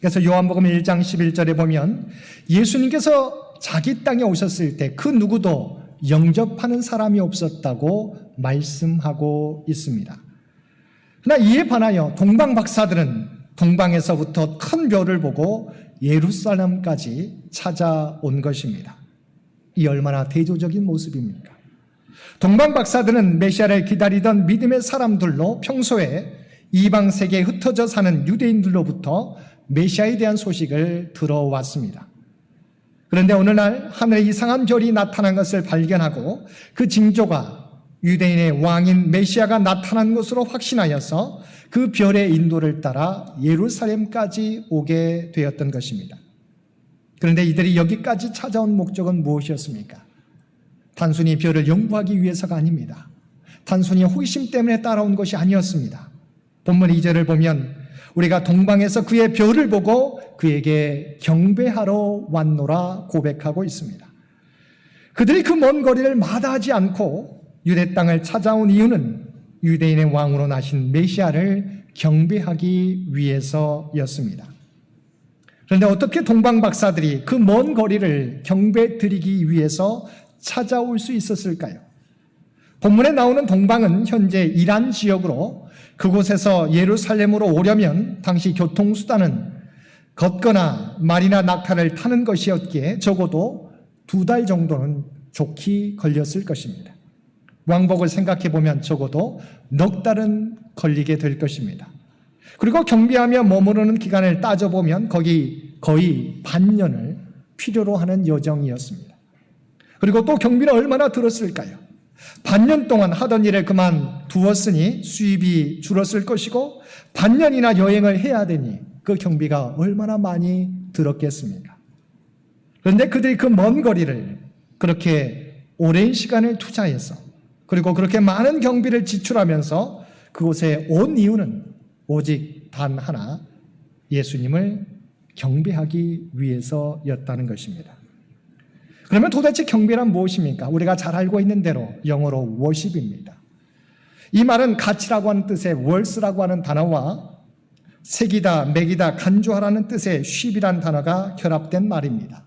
그래서 요한복음 1장 11절에 보면 예수님께서 자기 땅에 오셨을 때 그 누구도 영접하는 사람이 없었다고 말씀하고 있습니다. 그러나 이에 반하여 동방 박사들은 동방에서부터 큰 별을 보고 예루살렘까지 찾아온 것입니다. 이 얼마나 대조적인 모습입니까? 동방 박사들은 메시아를 기다리던 믿음의 사람들로 평소에 이방 세계에 흩어져 사는 유대인들로부터 메시아에 대한 소식을 들어왔습니다. 그런데 어느 날 하늘에 이상한 별이 나타난 것을 발견하고 그 징조가 유대인의 왕인 메시아가 나타난 것으로 확신하여서 그 별의 인도를 따라 예루살렘까지 오게 되었던 것입니다. 그런데 이들이 여기까지 찾아온 목적은 무엇이었습니까? 단순히 별을 연구하기 위해서가 아닙니다. 단순히 호기심 때문에 따라온 것이 아니었습니다. 본문 2절을 보면 우리가 동방에서 그의 별을 보고 그에게 경배하러 왔노라 고백하고 있습니다. 그들이 그 먼 거리를 마다하지 않고 유대 땅을 찾아온 이유는 유대인의 왕으로 나신 메시아를 경배하기 위해서였습니다. 그런데 어떻게 동방 박사들이 그 먼 거리를 경배 드리기 위해서 찾아올 수 있었을까요? 본문에 나오는 동방은 현재 이란 지역으로 그곳에서 예루살렘으로 오려면 당시 교통수단은 걷거나 말이나 낙타를 타는 것이었기에 적어도 2달 정도는 좋게 걸렸을 것입니다. 왕복을 생각해 보면 적어도 넉 달은 걸리게 될 것입니다. 그리고 경비하며 머무르는 기간을 따져보면 거기 거의 반년을 필요로 하는 여정이었습니다. 그리고 또 경비는 얼마나 들었을까요? 반년 동안 하던 일을 그만두었으니 수입이 줄었을 것이고 반년이나 여행을 해야 되니 그 경비가 얼마나 많이 들었겠습니까? 그런데 그들이 그 먼 거리를 그렇게 오랜 시간을 투자해서 그리고 그렇게 많은 경비를 지출하면서 그곳에 온 이유는 오직 단 하나, 예수님을 경배하기 위해서였다는 것입니다. 그러면 도대체 경배란 무엇입니까? 우리가 잘 알고 있는 대로 영어로 worship입니다. 이 말은 가치라고 하는 뜻의 worth라고 하는 단어와 새기다, 매기다, 간주하라는 뜻의 sheep이라는 단어가 결합된 말입니다.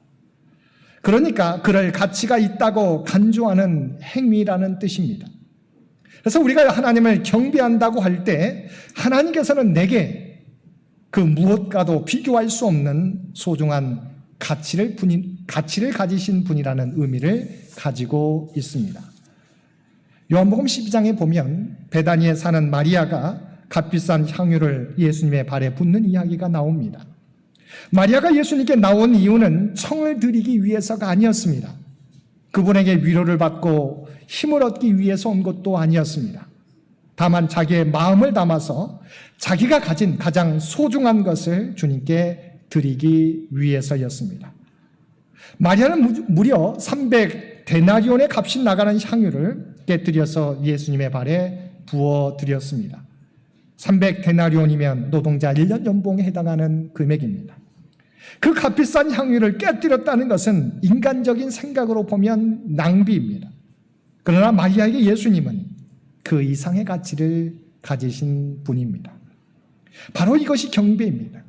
그러니까 그럴 가치가 있다고 간주하는 행위라는 뜻입니다. 그래서 우리가 하나님을 경배한다고 할 때 하나님께서는 내게 그 무엇과도 비교할 수 없는 소중한 가치를 가지신 분이라는 의미를 가지고 있습니다. 요한복음 12장에 보면 베다니에 사는 마리아가 값비싼 향유를 예수님의 발에 붓는 이야기가 나옵니다. 마리아가 예수님께 나온 이유는 청을 드리기 위해서가 아니었습니다. 그분에게 위로를 받고 힘을 얻기 위해서 온 것도 아니었습니다. 다만 자기의 마음을 담아서 자기가 가진 가장 소중한 것을 주님께 드리기 위해서였습니다. 마리아는 무려 300데나리온의 값이 나가는 향유를 깨뜨려서 예수님의 발에 부어드렸습니다. 300데나리온이면 노동자 1년 연봉에 해당하는 금액입니다. 그 값비싼 향유를 깨뜨렸다는 것은 인간적인 생각으로 보면 낭비입니다. 그러나 마리아에게 예수님은 그 이상의 가치를 가지신 분입니다. 바로 이것이 경배입니다.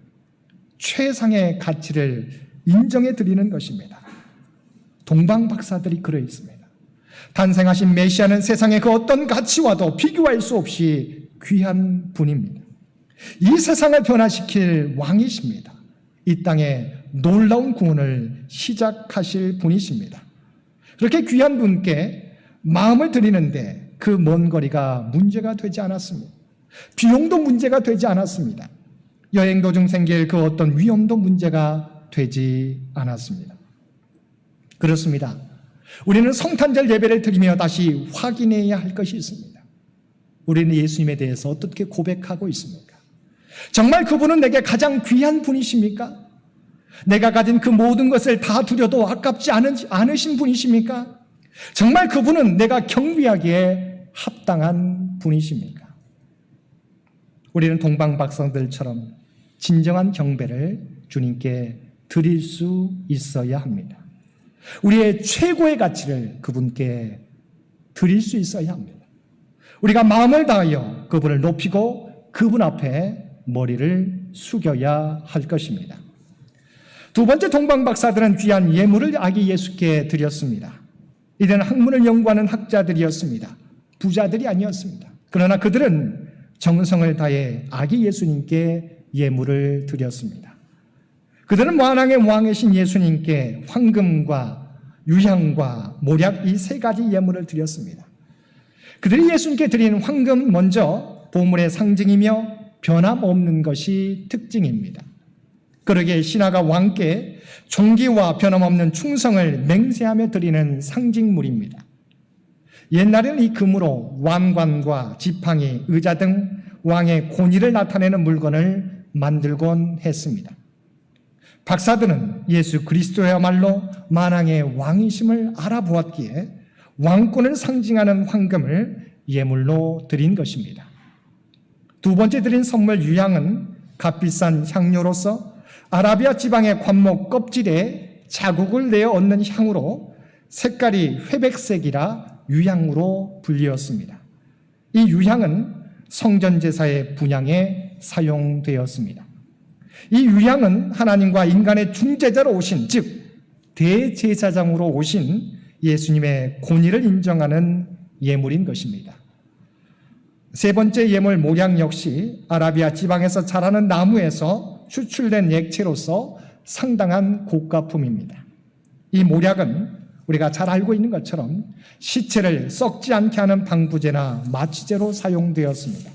최상의 가치를 인정해 드리는 것입니다. 동방 박사들이 그러 있습니다. 탄생하신 메시아는 세상의 그 어떤 가치와도 비교할 수 없이 귀한 분입니다. 이 세상을 변화시킬 왕이십니다. 이 땅에 놀라운 구원을 시작하실 분이십니다. 그렇게 귀한 분께 마음을 드리는데 그 먼 거리가 문제가 되지 않았습니다. 비용도 문제가 되지 않았습니다. 여행 도중 생길 그 어떤 위험도 문제가 되지 않았습니다. 그렇습니다. 우리는 성탄절 예배를 드리며 다시 확인해야 할 것이 있습니다. 우리는 예수님에 대해서 어떻게 고백하고 있습니까? 정말 그분은 내게 가장 귀한 분이십니까? 내가 가진 그 모든 것을 다 드려도 아깝지 않으신 분이십니까? 정말 그분은 내가 경배하기에 합당한 분이십니까? 우리는 동방 박사들처럼 진정한 경배를 주님께 드릴 수 있어야 합니다. 우리의 최고의 가치를 그분께 드릴 수 있어야 합니다. 우리가 마음을 다하여 그분을 높이고 그분 앞에 머리를 숙여야 할 것입니다. 두 번째 동방 박사들은 귀한 예물을 아기 예수께 드렸습니다. 이들은 학문을 연구하는 학자들이었습니다. 부자들이 아니었습니다. 그러나 그들은 정성을 다해 아기 예수님께 예물을 드렸습니다. 그들은 만왕의 왕이신 예수님께 황금과 유향과 모략 이 세 가지 예물을 드렸습니다. 그들이 예수님께 드린 황금은 먼저 보물의 상징이며 변함없는 것이 특징입니다. 그러기에 신하가 왕께 존귀와 변함없는 충성을 맹세하며 드리는 상징물입니다. 옛날에는 이 금으로 왕관과 지팡이, 의자 등 왕의 권위를 나타내는 물건을 만들곤 했습니다. 박사들은 예수 그리스도야말로 만왕의 왕이심을 알아보았기에 왕권을 상징하는 황금을 예물로 드린 것입니다. 두 번째 드린 선물 유향은 값비싼 향료로서 아라비아 지방의 관목 껍질에 자국을 내어 얻는 향으로 색깔이 회백색이라 유향으로 불리었습니다. 이 유향은 성전 제사의 분향에 사용되었습니다. 이 유향은 하나님과 인간의 중재자로 오신, 즉 대제사장으로 오신 예수님의 권위를 인정하는 예물인 것입니다. 세 번째 예물 모략 역시 아라비아 지방에서 자라는 나무에서 추출된 액체로서 상당한 고가품입니다. 이 모략은 우리가 잘 알고 있는 것처럼 시체를 썩지 않게 하는 방부제나 마취제로 사용되었습니다.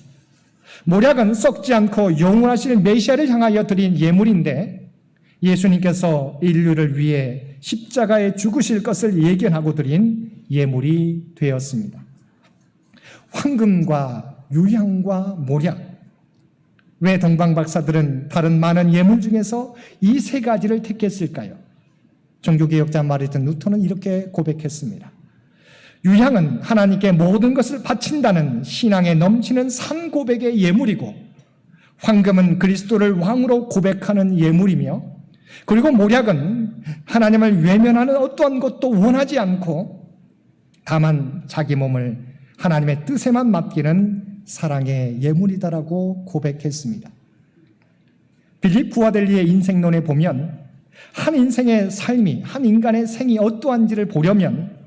모략은 썩지 않고 영원하실 메시아를 향하여 드린 예물인데 예수님께서 인류를 위해 십자가에 죽으실 것을 예견하고 드린 예물이 되었습니다. 황금과 유향과 모략. 왜 동방박사들은 다른 많은 예물 중에서 이 세 가지를 택했을까요? 종교개혁자 마르틴 루터는 이렇게 고백했습니다. 유향은 하나님께 모든 것을 바친다는 신앙에 넘치는 산 고백의 예물이고, 황금은 그리스도를 왕으로 고백하는 예물이며, 그리고 모략은 하나님을 외면하는 어떠한 것도 원하지 않고 다만 자기 몸을 하나님의 뜻에만 맡기는 사랑의 예물이다라고 고백했습니다. 빌립 구아델리의 인생론에 보면 한 인생의 삶이, 한 인간의 생이 어떠한지를 보려면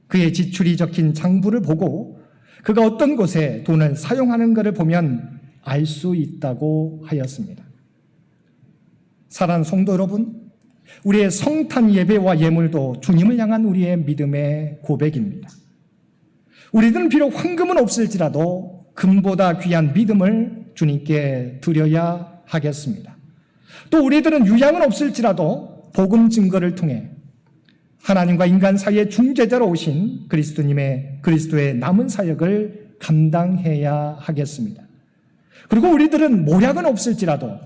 그의 지출이 적힌 장부를 보고 그가 어떤 곳에 돈을 사용하는 것을 보면 알 수 있다고 하였습니다. 사랑하는 성도 여러분, 우리의 성탄 예배와 예물도 주님을 향한 우리의 믿음의 고백입니다. 우리들은 비록 황금은 없을지라도 금보다 귀한 믿음을 주님께 드려야 하겠습니다. 또 우리들은 유향은 없을지라도 복음 증거를 통해 하나님과 인간 사이의 중재자로 오신 그리스도의 남은 사역을 감당해야 하겠습니다. 그리고 우리들은 모략은 없을지라도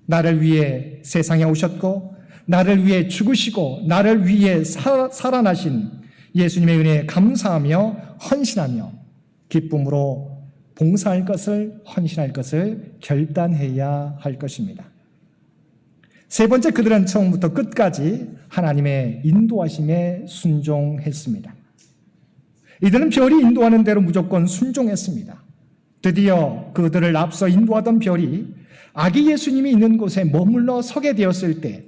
나를 위해 세상에 오셨고 나를 위해 죽으시고 나를 위해 살아나신 예수님의 은혜에 감사하며 헌신하며 기쁨으로 봉사할 것을, 헌신할 것을 결단해야 할 것입니다. 세 번째, 그들은 처음부터 끝까지 하나님의 인도하심에 순종했습니다. 이들은 별이 인도하는 대로 무조건 순종했습니다. 드디어 그들을 앞서 인도하던 별이 아기 예수님이 있는 곳에 머물러 서게 되었을 때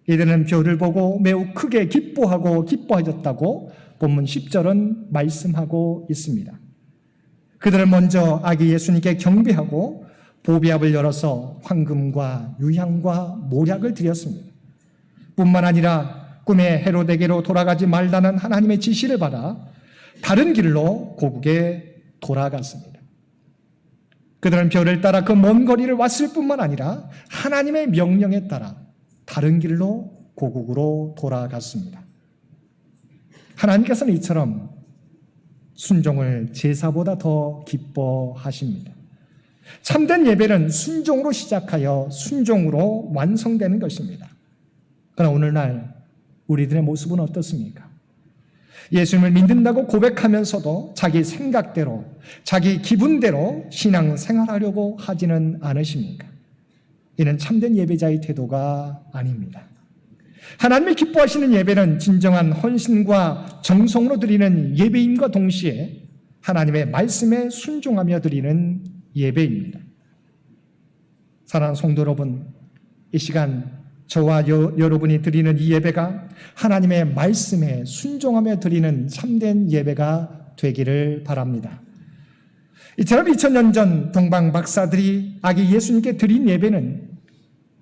이들은 별을 보고 매우 크게 기뻐하였다고 본문 10절은 말씀하고 있습니다. 그들은 먼저 아기 예수님께 경배하고 보배압을 열어서 황금과 유향과 모략을 드렸습니다. 뿐만 아니라 꿈의 헤로데게로 돌아가지 말라는 하나님의 지시를 받아 다른 길로 고국에 돌아갔습니다. 그들은 별을 따라 그 먼 거리를 왔을 뿐만 아니라 하나님의 명령에 따라 다른 길로 고국으로 돌아갔습니다. 하나님께서는 이처럼 순종을 제사보다 더 기뻐하십니다. 참된 예배는 순종으로 시작하여 순종으로 완성되는 것입니다. 그러나 오늘날 우리들의 모습은 어떻습니까? 예수님을 믿는다고 고백하면서도 자기 생각대로, 자기 기분대로 신앙생활하려고 하지는 않으십니까? 이는 참된 예배자의 태도가 아닙니다. 하나님이 기뻐하시는 예배는 진정한 헌신과 정성으로 드리는 예배임과 동시에 하나님의 말씀에 순종하며 드리는 예배입니다. 사랑하는 성도 여러분, 이 시간 저와 여러분이 드리는 이 예배가 하나님의 말씀에 순종하며 드리는 참된 예배가 되기를 바랍니다. 이처럼 2000년 전 동방 박사들이 아기 예수님께 드린 예배는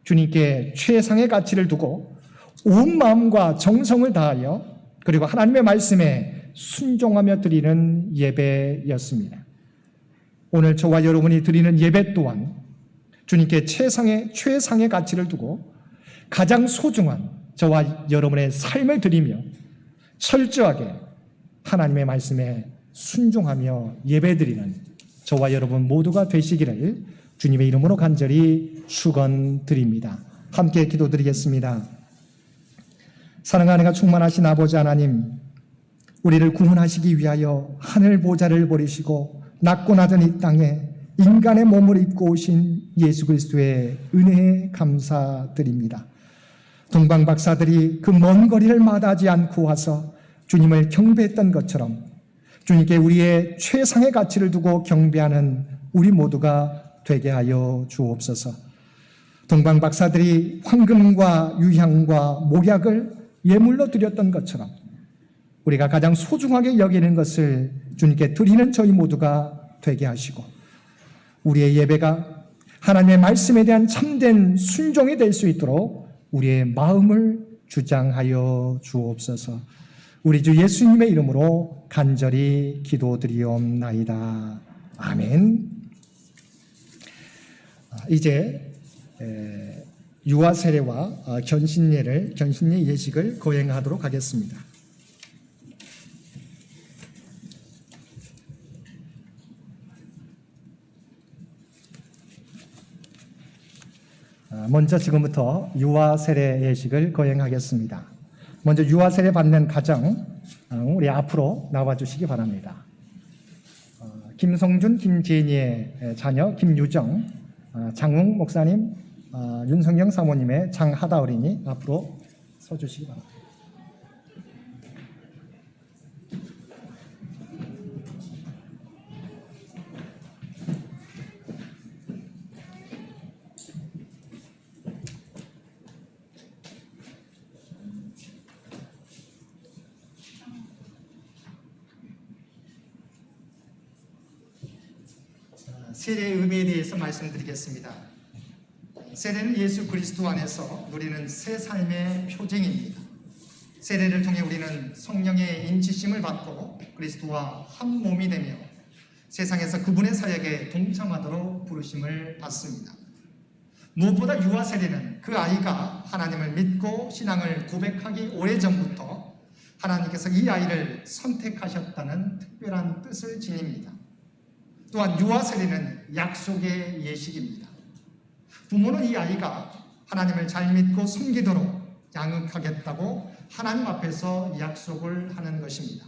주님께 최상의 가치를 두고 온 마음과 정성을 다하여 그리고 하나님의 말씀에 순종하며 드리는 예배였습니다. 오늘 저와 여러분이 드리는 예배 또한 주님께 최상의 가치를 두고 가장 소중한 저와 여러분의 삶을 드리며 철저하게 하나님의 말씀에 순종하며 예배드리는 저와 여러분 모두가 되시기를 주님의 이름으로 간절히 축원드립니다. 함께 기도드리겠습니다. 사랑하는 가 충만하신 아버지 하나님, 우리를 구원하시기 위하여 하늘 보좌를 버리시고 낮고 낮은 이 땅에 인간의 몸을 입고 오신 예수 그리스도의 은혜에 감사드립니다. 동방 박사들이 그 먼 거리를 마다하지 않고 와서 주님을 경배했던 것처럼 주님께 우리의 최상의 가치를 두고 경배하는 우리 모두가 되게 하여 주옵소서. 동방 박사들이 황금과 유향과 목약을 예물로 드렸던 것처럼 우리가 가장 소중하게 여기는 것을 주님께 드리는 저희 모두가 되게 하시고 우리의 예배가 하나님의 말씀에 대한 참된 순종이 될 수 있도록 우리의 마음을 주장하여 주옵소서. 우리 주 예수님의 이름으로 간절히 기도드리옵나이다. 아멘. 이제 유아 세례와 견신례 예식을 거행하도록 하겠습니다. 먼저 지금부터 유아 세례 예식을 거행하겠습니다. 먼저 유아 세례 받는 가정 우리 앞으로 나와 주시기 바랍니다. 김성준, 김재니의 자녀 김유정, 장웅 목사님, 윤성영 사모님의 장하다 어린이 앞으로 서주시기 바랍니다. 세례의 의미에 대해서 말씀드리겠습니다. 세례는 예수 그리스도 안에서 누리는 새 삶의 표징입니다. 세례를 통해 우리는 성령의 인치심을 받고 그리스도와 한 몸이 되며 세상에서 그분의 사역에 동참하도록 부르심을 받습니다. 무엇보다 유아 세례는 그 아이가 하나님을 믿고 신앙을 고백하기 오래전부터 하나님께서 이 아이를 선택하셨다는 특별한 뜻을 지닙니다. 또한 유아 세례는 약속의 예식입니다. 부모는 이 아이가 하나님을 잘 믿고 섬기도록 양육하겠다고 하나님 앞에서 약속을 하는 것입니다.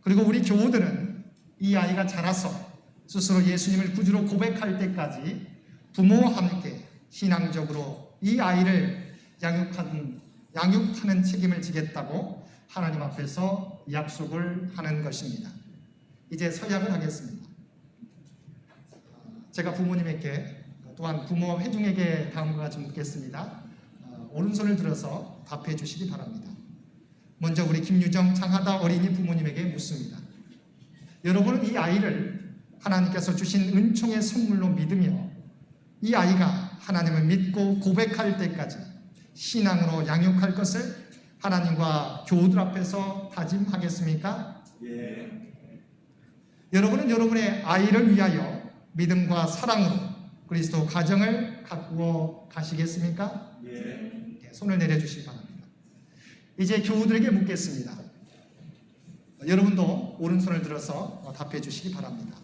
그리고 우리 교우들은 이 아이가 자라서 스스로 예수님을 구주로 고백할 때까지 부모와 함께 신앙적으로 이 아이를 양육하는 책임을 지겠다고 하나님 앞에서 약속을 하는 것입니다. 이제 서약을 하겠습니다. 제가 부모님에게 또한 부모 회중에게 다음과 같이 묻겠습니다. 오른손을 들어서 답해 주시기 바랍니다. 먼저 우리 김유정 장하다 어린이 부모님에게 묻습니다. 여러분은 이 아이를 하나님께서 주신 은총의 선물로 믿으며 이 아이가 하나님을 믿고 고백할 때까지 신앙으로 양육할 것을 하나님과 교우들 앞에서 다짐하겠습니까? 예. 여러분은 여러분의 아이를 위하여 믿음과 사랑으로 그리스도 가정을 가꾸어 가시겠습니까? 예. 손을 내려주시기 바랍니다. 이제 교우들에게 묻겠습니다. 여러분도 오른손을 들어서 답해 주시기 바랍니다.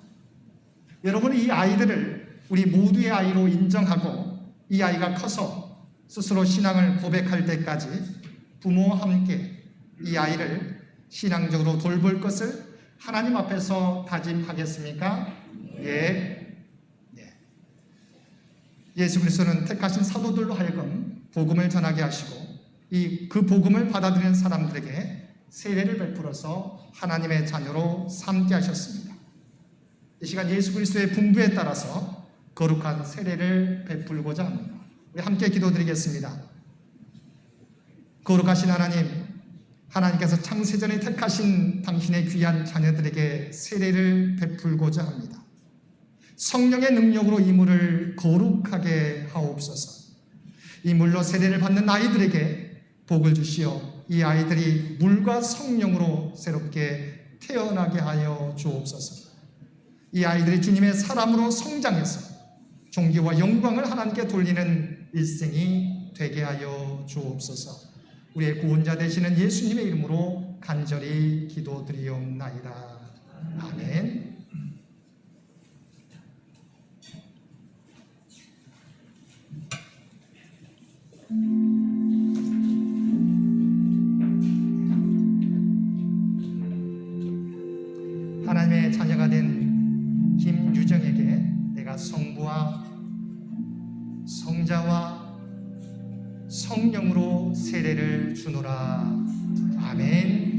여러분은 이 아이들을 우리 모두의 아이로 인정하고 이 아이가 커서 스스로 신앙을 고백할 때까지 부모와 함께 이 아이를 신앙적으로 돌볼 것을 하나님 앞에서 다짐하겠습니까? 예. 예수 그리스도는 택하신 사도들로 하여금 복음을 전하게 하시고 그 복음을 받아들이는 사람들에게 세례를 베풀어서 하나님의 자녀로 삼게 하셨습니다. 이 시간 예수 그리스도의 분부에 따라서 거룩한 세례를 베풀고자 합니다. 우리 함께 기도드리겠습니다. 거룩하신 하나님, 하나님께서 창세전에 택하신 당신의 귀한 자녀들에게 세례를 베풀고자 합니다. 성령의 능력으로 이 물을 거룩하게 하옵소서. 이 물로 세례를 받는 아이들에게 복을 주시어 이 아이들이 물과 성령으로 새롭게 태어나게 하여 주옵소서. 이 아이들이 주님의 사람으로 성장해서 존귀와 영광을 하나님께 돌리는 일생이 되게 하여 주옵소서. 우리의 구원자 되시는 예수님의 이름으로 간절히 기도드리옵나이다. 아멘. 하나님의 자녀가 된 김유정에게 내가 성부와 성자와 성령으로 세례를 주노라. 아멘.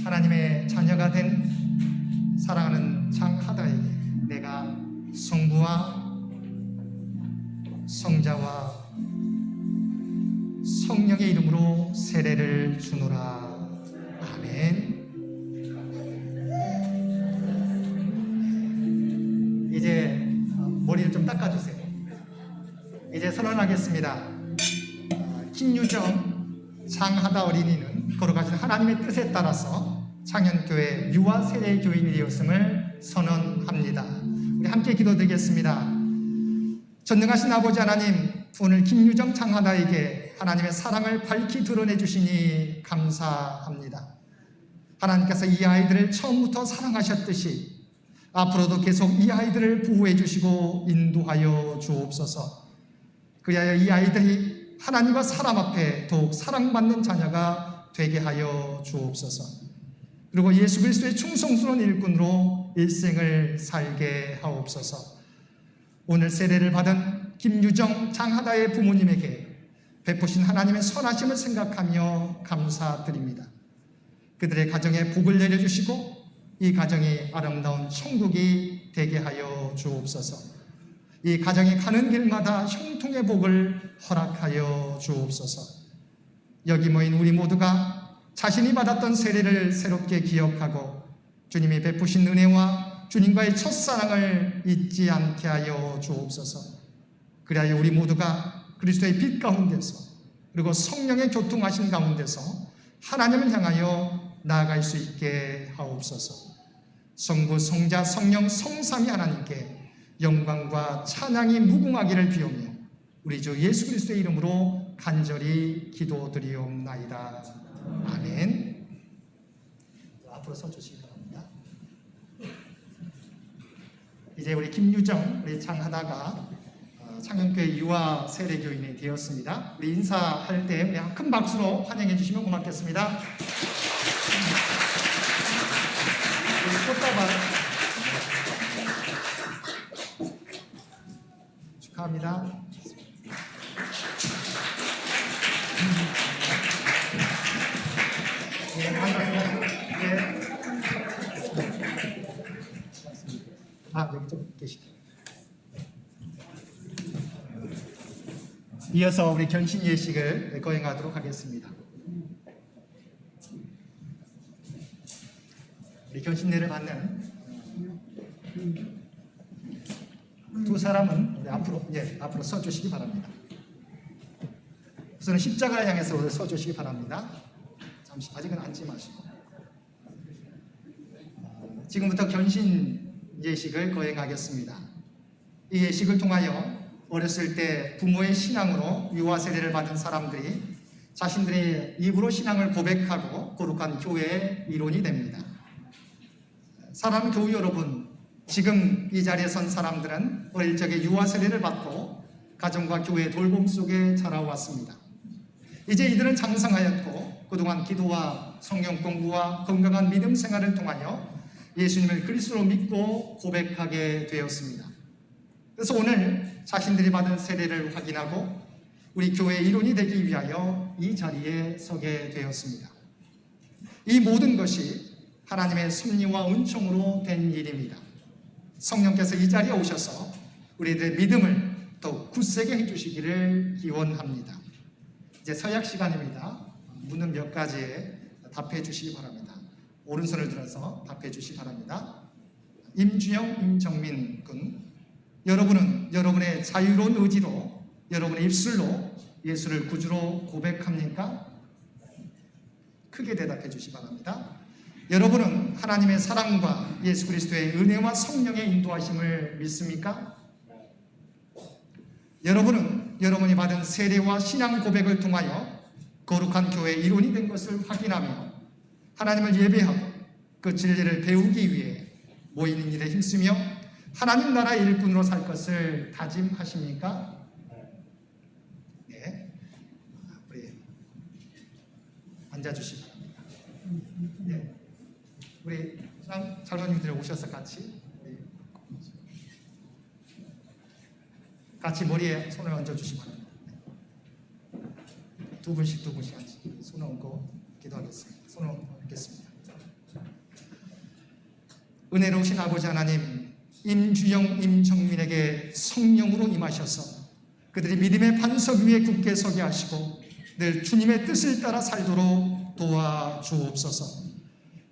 하나님의 자녀가 된 사랑하는 장하다에게 내가 성부와 성자와 성령의 이름으로 세례를 주노라. 아멘. 이제 머리를 좀 닦아주세요. 이제 선언하겠습니다. 김유정 장하다 어린이는 거룩하신 하나님의 뜻에 따라서 창현교회 유아 세례 교인이 되었음을 선언합니다. 우리 함께 기도드리겠습니다. 전능하신 아버지 하나님, 오늘 김유정 장하다에게 하나님의 사랑을 밝히 드러내 주시니 감사합니다. 하나님께서 이 아이들을 처음부터 사랑하셨듯이 앞으로도 계속 이 아이들을 보호해 주시고 인도하여 주옵소서. 그리하여 이 아이들이 하나님과 사람 앞에 더욱 사랑받는 자녀가 되게 하여 주옵소서. 그리고 예수 그리스도의 충성스러운 일꾼으로 일생을 살게 하옵소서. 오늘 세례를 받은 김유정 장하다의 부모님에게 베푸신 하나님의 선하심을 생각하며 감사드립니다. 그들의 가정에 복을 내려주시고 이 가정이 아름다운 천국이 되게 하여 주옵소서. 이 가정이 가는 길마다 형통의 복을 허락하여 주옵소서. 여기 모인 우리 모두가 자신이 받았던 세례를 새롭게 기억하고 주님이 베푸신 은혜와 주님과의 첫사랑을 잊지 않게 하여 주옵소서. 그리하여 우리 모두가 그리스도의 빛 가운데서 그리고 성령의 교통하신 가운데서 하나님을 향하여 나아갈 수 있게 하옵소서. 성부, 성자, 성령, 성삼위 하나님께 영광과 찬양이 무궁하기를 비우며 우리 주 예수 그리스도의 이름으로 간절히 기도드리옵나이다. 아멘. 앞으로 서주시기 바랍니다. 이제 우리 김유정, 우리 장하다가 창현교회 유아 세례교인이 되었습니다. 우리 인사할 때 우리 큰 박수로 환영해 주시면 고맙겠습니다. 우리 꽃다발 축하합니다. 네, 반갑습니다. 네. 여기 좀 계시죠. 이어서 우리 견신 예식을 거행하도록 하겠습니다. 우리 견신례를 받는 두 사람은 앞으로 서주시기 바랍니다. 우선은 십자가를 향해서 서주시기 바랍니다. 잠시 아직은 앉지 마시고 지금부터 견신 예식을 거행하겠습니다. 이 예식을 통하여 어렸을 때 부모의 신앙으로 유아 세례를 받은 사람들이 자신들의 입으로 신앙을 고백하고 거룩한 교회의 일원이 됩니다. 사랑하는 교우 여러분, 지금 이 자리에 선 사람들은 어릴 적에 유아 세례를 받고 가정과 교회의 돌봄 속에 자라왔습니다. 이제 이들은 장성하였고 그동안 기도와 성경 공부와 건강한 믿음 생활을 통하여 예수님을 그리스도로 믿고 고백하게 되었습니다. 그래서 오늘 자신들이 받은 세례를 확인하고 우리 교회의 일원이 되기 위하여 이 자리에 서게 되었습니다. 이 모든 것이 하나님의 섭리와 은총으로 된 일입니다. 성령께서 이 자리에 오셔서 우리들의 믿음을 더욱 굳세게 해주시기를 기원합니다. 이제 서약 시간입니다. 묻는 몇 가지에 답해 주시기 바랍니다. 오른손을 들어서 답해 주시기 바랍니다. 임주영, 임정민 군, 여러분은 여러분의 자유로운 의지로, 여러분의 입술로 예수를 구주로 고백합니까? 크게 대답해 주시기 바랍니다. 여러분은 하나님의 사랑과 예수 그리스도의 은혜와 성령의 인도하심을 믿습니까? 여러분은 여러분이 받은 세례와 신앙 고백을 통하여 거룩한 교회의 일원이 된 것을 확인하며 하나님을 예배하고 그 진리를 배우기 위해 모이는 일에 힘쓰며 하나님 나라의 일꾼으로 살 것을 다짐하십니까? 네, 우리 앉아주시기 바랍니다. 네, 우리 장로님들 오셔서 같이 머리에 손을 얹어주시기 바랍니다. 두 분씩 손을 얹고 기도하겠습니다. 손을 얹겠습니다. 은혜로우신 아버지 하나님, 임주영, 임정민에게 성령으로 임하셔서 그들이 믿음의 반석 위에 굳게 서게 하시고 늘 주님의 뜻을 따라 살도록 도와주옵소서.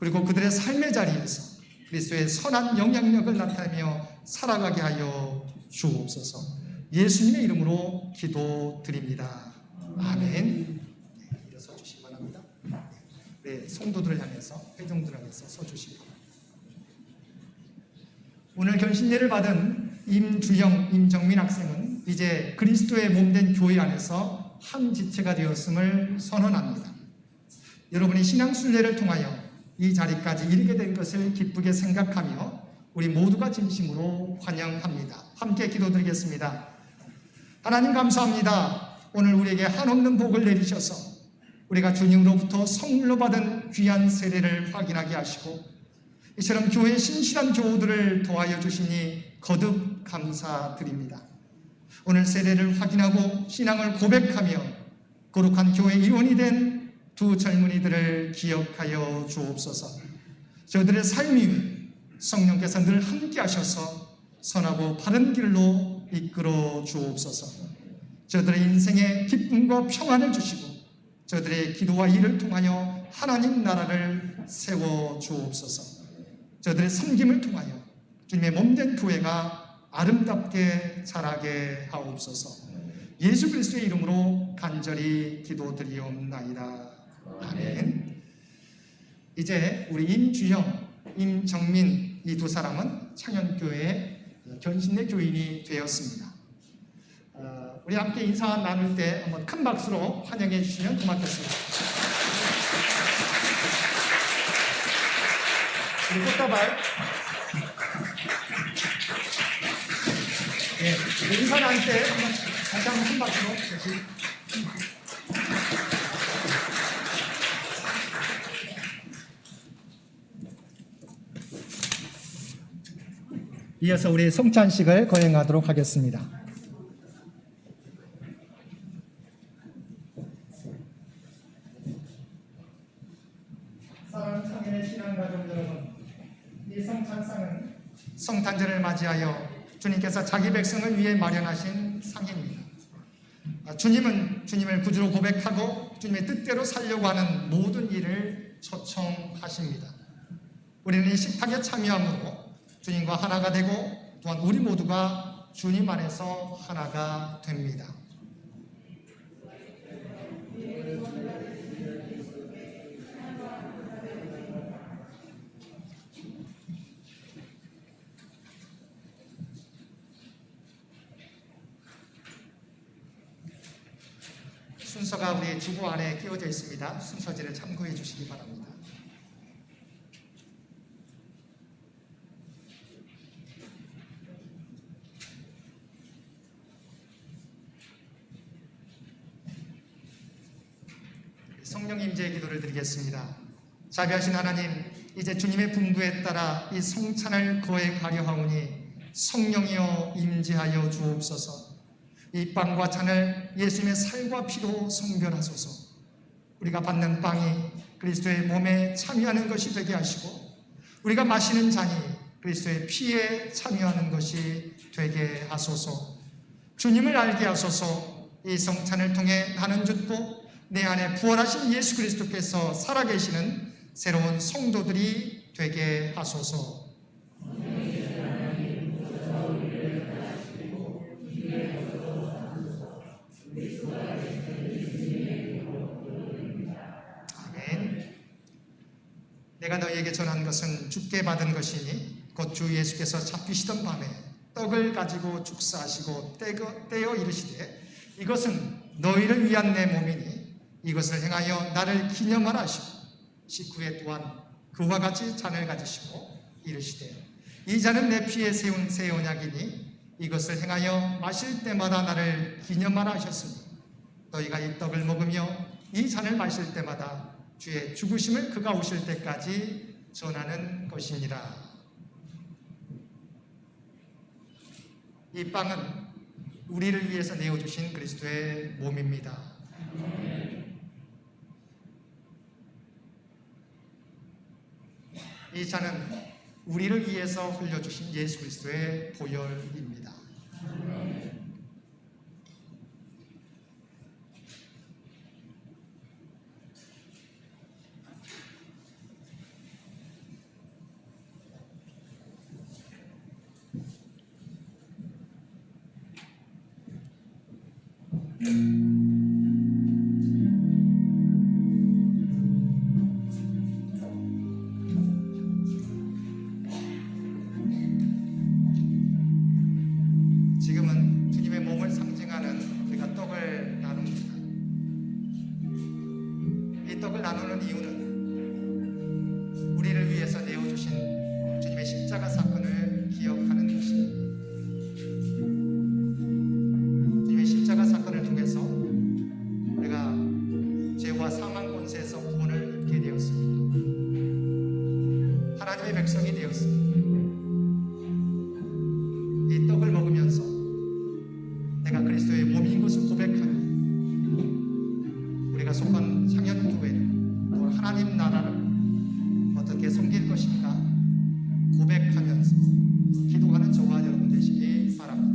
그리고 그들의 삶의 자리에서 그리스도의 선한 영향력을 나타내며 살아가게 하여 주옵소서. 예수님의 이름으로 기도드립니다. 아멘. 네, 일어서 주시기 바랍니다. 네, 성도들을 향해서, 회중들을 향해서 서주시기 바랍니다. 오늘 견신례를 받은 임주영, 임정민 학생은 이제 그리스도의 몸된 교회 안에서 한 지체가 되었음을 선언합니다. 여러분이 신앙순례를 통하여 이 자리까지 이르게 된 것을 기쁘게 생각하며 우리 모두가 진심으로 환영합니다. 함께 기도드리겠습니다. 하나님 감사합니다. 오늘 우리에게 한없는 복을 내리셔서 우리가 주님으로부터 선물로 받은 귀한 세례를 확인하게 하시고 이처럼 교회의 신실한 교우들을 도와여 주시니 거듭 감사드립니다. 오늘 세례를 확인하고 신앙을 고백하며 거룩한 교회의 일원이 된 두 젊은이들을 기억하여 주옵소서. 저들의 삶 위에 성령께서 늘 함께 하셔서 선하고 바른 길로 이끌어 주옵소서. 저들의 인생에 기쁨과 평안을 주시고 저들의 기도와 일을 통하여 하나님 나라를 세워 주옵소서. 저들의 섬김을 통하여 주님의 몸된 교회가 아름답게 자라게 하옵소서. 예수 그리스도의 이름으로 간절히 기도드리옵나이다. 아멘. 이제 우리 임주영, 임정민 이 두 사람은 창현교회의 견신례 교인이 되었습니다. 우리 함께 인사 나눌 때 한번 큰 박수로 환영해 주시면 고맙겠습니다. 우리 꽃다발 인사 나눌 때 다시 한번 큰 박수로 이어서 우리 성찬식을 거행하도록 하겠습니다. 사랑하는 창현의 신앙가족 여러분, 이 성찬상은 성탄절을 맞이하여 주님께서 자기 백성을 위해 마련하신 상입니다. 주님은 주님을 구주로 고백하고 주님의 뜻대로 살려고 하는 모든 일을 초청하십니다. 우리는 이 식탁에 참여함으로 주님과 하나가 되고 또한 우리 모두가 주님 안에서 하나가 됩니다. 순서가 우리 주보 안에 끼워져 있습니다. 순서지를 참고해 주시기 바랍니다. 성령 임재의 기도를 드리겠습니다. 자비하신 하나님, 이제 주님의 분부에 따라 이 성찬을 거행하려 하오니 성령이여 임재하여 주옵소서. 이 빵과 잔을 예수님의 살과 피로 성별하소서. 우리가 받는 빵이 그리스도의 몸에 참여하는 것이 되게 하시고 우리가 마시는 잔이 그리스도의 피에 참여하는 것이 되게 하소서. 주님을 알게 하소서. 이 성찬을 통해 나는 죽고 내 안에 부활하신 예수 그리스도께서 살아계시는 새로운 성도들이 되게 하소서. 아멘. 내가 너희에게 전한 것은 주께 받은 것이니 곧 주 예수께서 잡히시던 밤에 떡을 가지고 축사하시고 떼어 이르시되 이것은 너희를 위한 내 몸이니 이것을 행하여 나를 기념하라 하시고 식후에 또한 그와 같이 잔을 가지시고 이르시되 이 잔은 내 피에 세운 새 언약이니 이것을 행하여 마실 때마다 나를 기념하라 하셨으니 너희가 이 떡을 먹으며 이 잔을 마실 때마다 주의 죽으심을 그가 오실 때까지 전하는 것이니라. 이 빵은 우리를 위해서 내어주신 그리스도의 몸입니다. 이 잔은 우리를 위해서 흘려주신 예수 그리스도의 보혈입니다. 지금은 주님의 몸을 상징하는 우리가 떡을 나눕니다. 이 떡을 나누는 이유는 우리를 위해서 내어주신 주님의 십자가 사건을 기억하는 것입니다. 주님의 십자가 사건을 통해서 우리가 죄와 사망 권세에서 구원을 얻게 되었습니다. 하나님의 백성이 되었습니다. 이 떡을 먹으면서 내가 그리스도의 몸인 것을 고백하며 우리가 속한 상현교회 또 하나님 나라를 어떻게 섬길 것인가 고백하면서 기도하는 저와 여러분 되시기 바랍니다.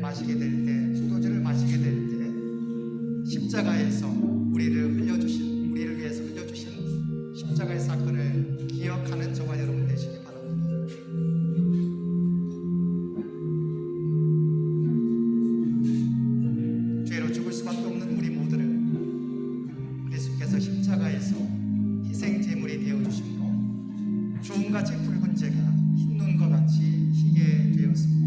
마시게 될 때, 포도주를 마시게 될 때 십자가에서 우리를 위해서 흘려주신 십자가의 사건을 기억하는 저와 여러분 되시기 바랍니다. 죄로 죽을 수밖에 없는 우리 모두를 그리스도께서 십자가에서 희생 제물이 되어 주심으로 주홍같이 붉은 죄가 흰 눈과 같이 희게 되었습니다.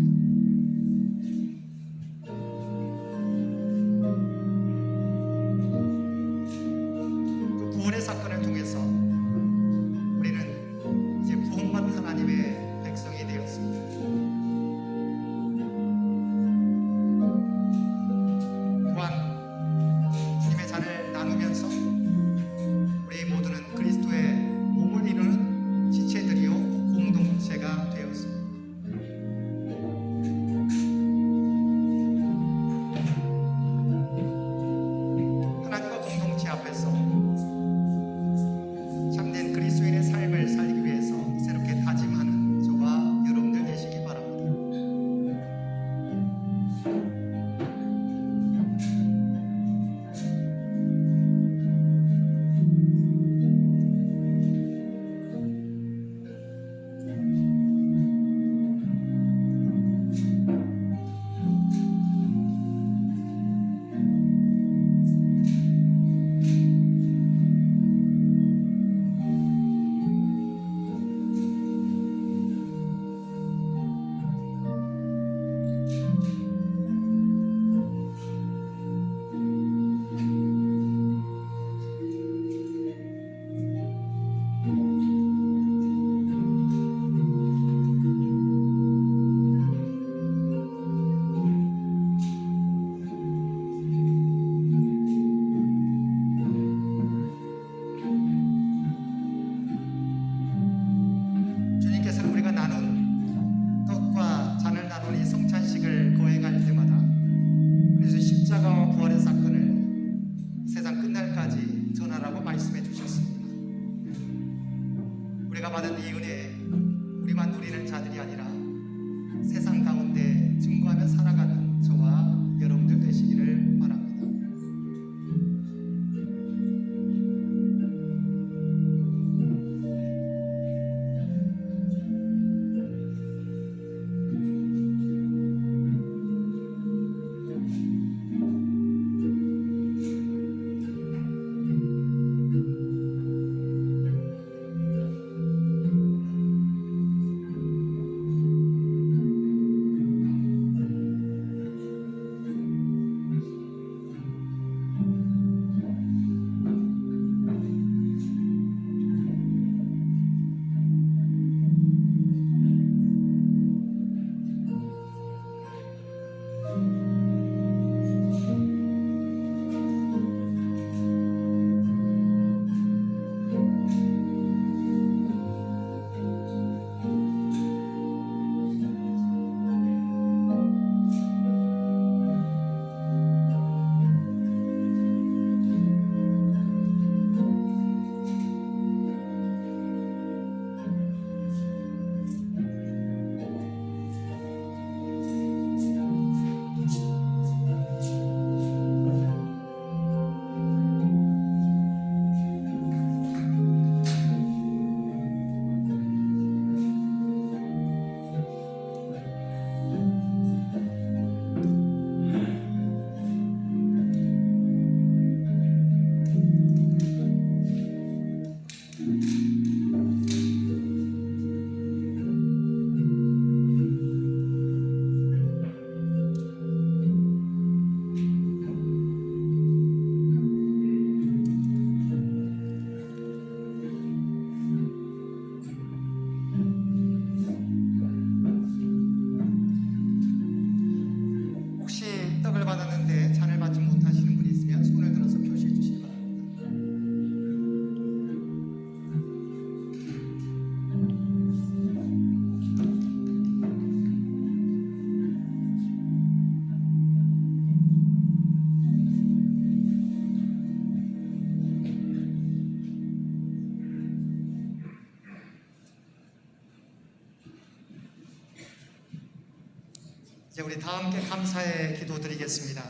우리 다 함께 감사의 기도드리겠습니다.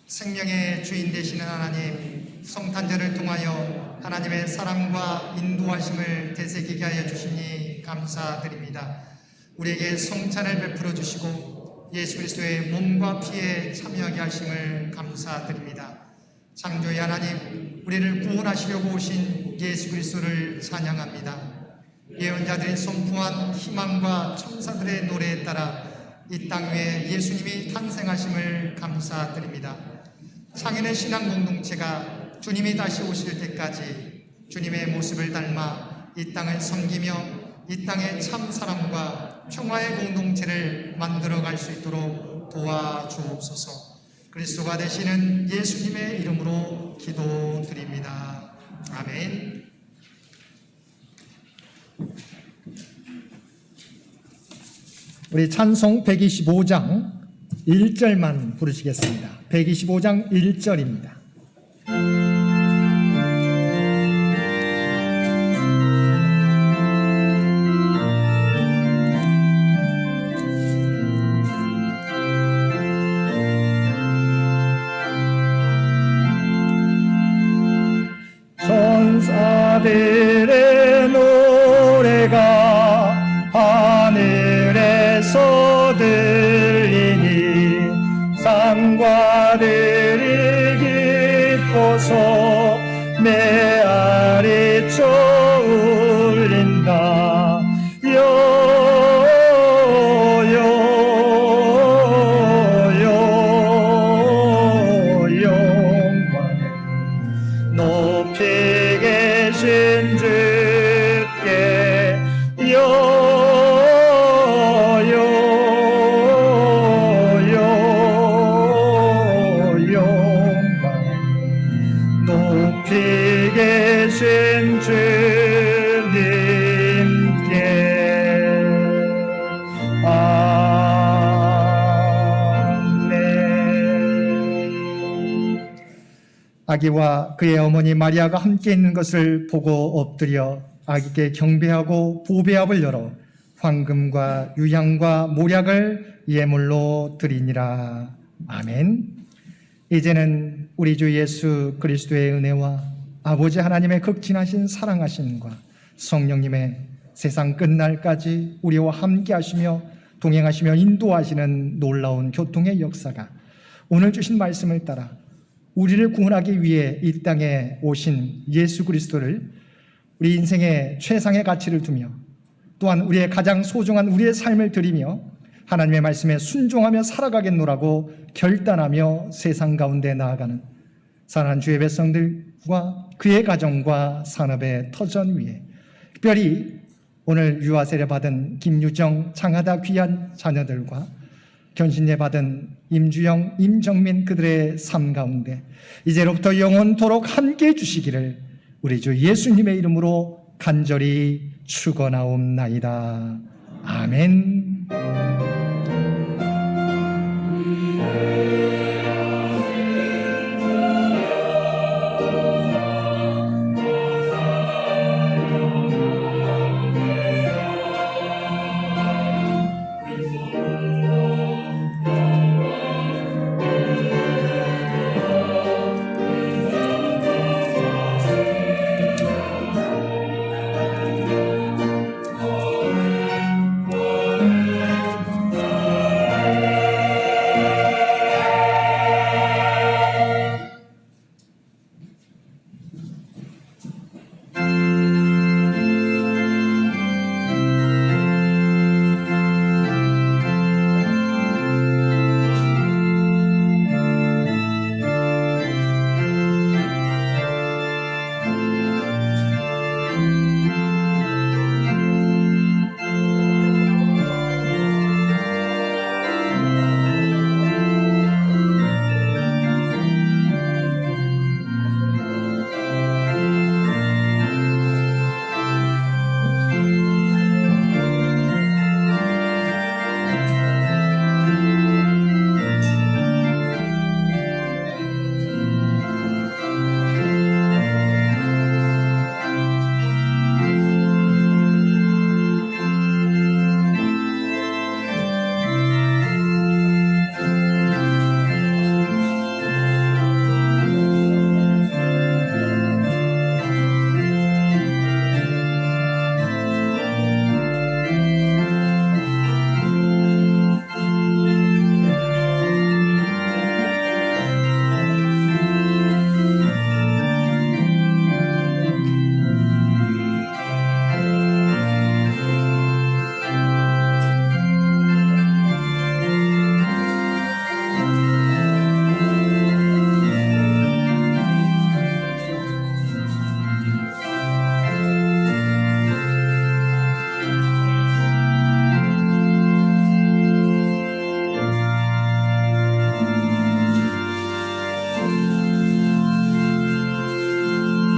생명의 주인 되시는 하나님, 성탄절을 통하여 하나님의 사랑과 인도하심을 되새기게 하여 주시니 감사드립니다. 우리에게 성찬을 베풀어 주시고 예수 그리스도의 몸과 피에 참여하게 하심을 감사드립니다. 창조의 하나님, 우리를 구원하시려고 오신 예수 그리스도를 찬양합니다. 예언자들이 선포한 희망과 천사들의 노래에 따라 이 땅 위에 예수님이 탄생하심을 감사드립니다. 창현의 신앙 공동체가 주님이 다시 오실 때까지 주님의 모습을 닮아 이 땅을 섬기며 이 땅의 참 사랑과 평화의 공동체를 만들어갈 수 있도록 도와주옵소서. 그리스도가 되시는 예수님의 이름으로 기도드립니다. 아멘. 우리 찬송 125장 1절만 부르시겠습니다. 125장 1절입니다. 천사들의 노래가 하늘에서 들리니 상과들이 기뻐서 메아리쳐 울린다. 영광을 높이 계신 주께 영광 높이 계신 주님께 아멘. 아기와 그의 어머니 마리아가 함께 있는 것을 보고 엎드려 아기께 경배하고 보배압을 열어 황금과 유향과 모략을 예물로 드리니라. 아멘. 이제는 우리 주 예수 그리스도의 은혜와 아버지 하나님의 극진하신 사랑하심과 성령님의 세상 끝날까지 우리와 함께 하시며 동행하시며 인도하시는 놀라운 교통의 역사가 오늘 주신 말씀을 따라 우리를 구원하기 위해 이 땅에 오신 예수 그리스도를 우리 인생의 최상의 가치를 두며 또한 우리의 가장 소중한 우리의 삶을 드리며 하나님의 말씀에 순종하며 살아가겠노라고 결단하며 세상 가운데 나아가는 사랑하는 주의 백성들과 그의 가정과 산업의 터전 위에 특별히 오늘 유아 세례 받은 김유정, 장하다 귀한 자녀들과 견신예 받은 임주영, 임정민 그들의 삶 가운데 이제로부터 영원토록 함께해 주시기를 우리 주 예수님의 이름으로 간절히 축원하옵나이다. 아멘.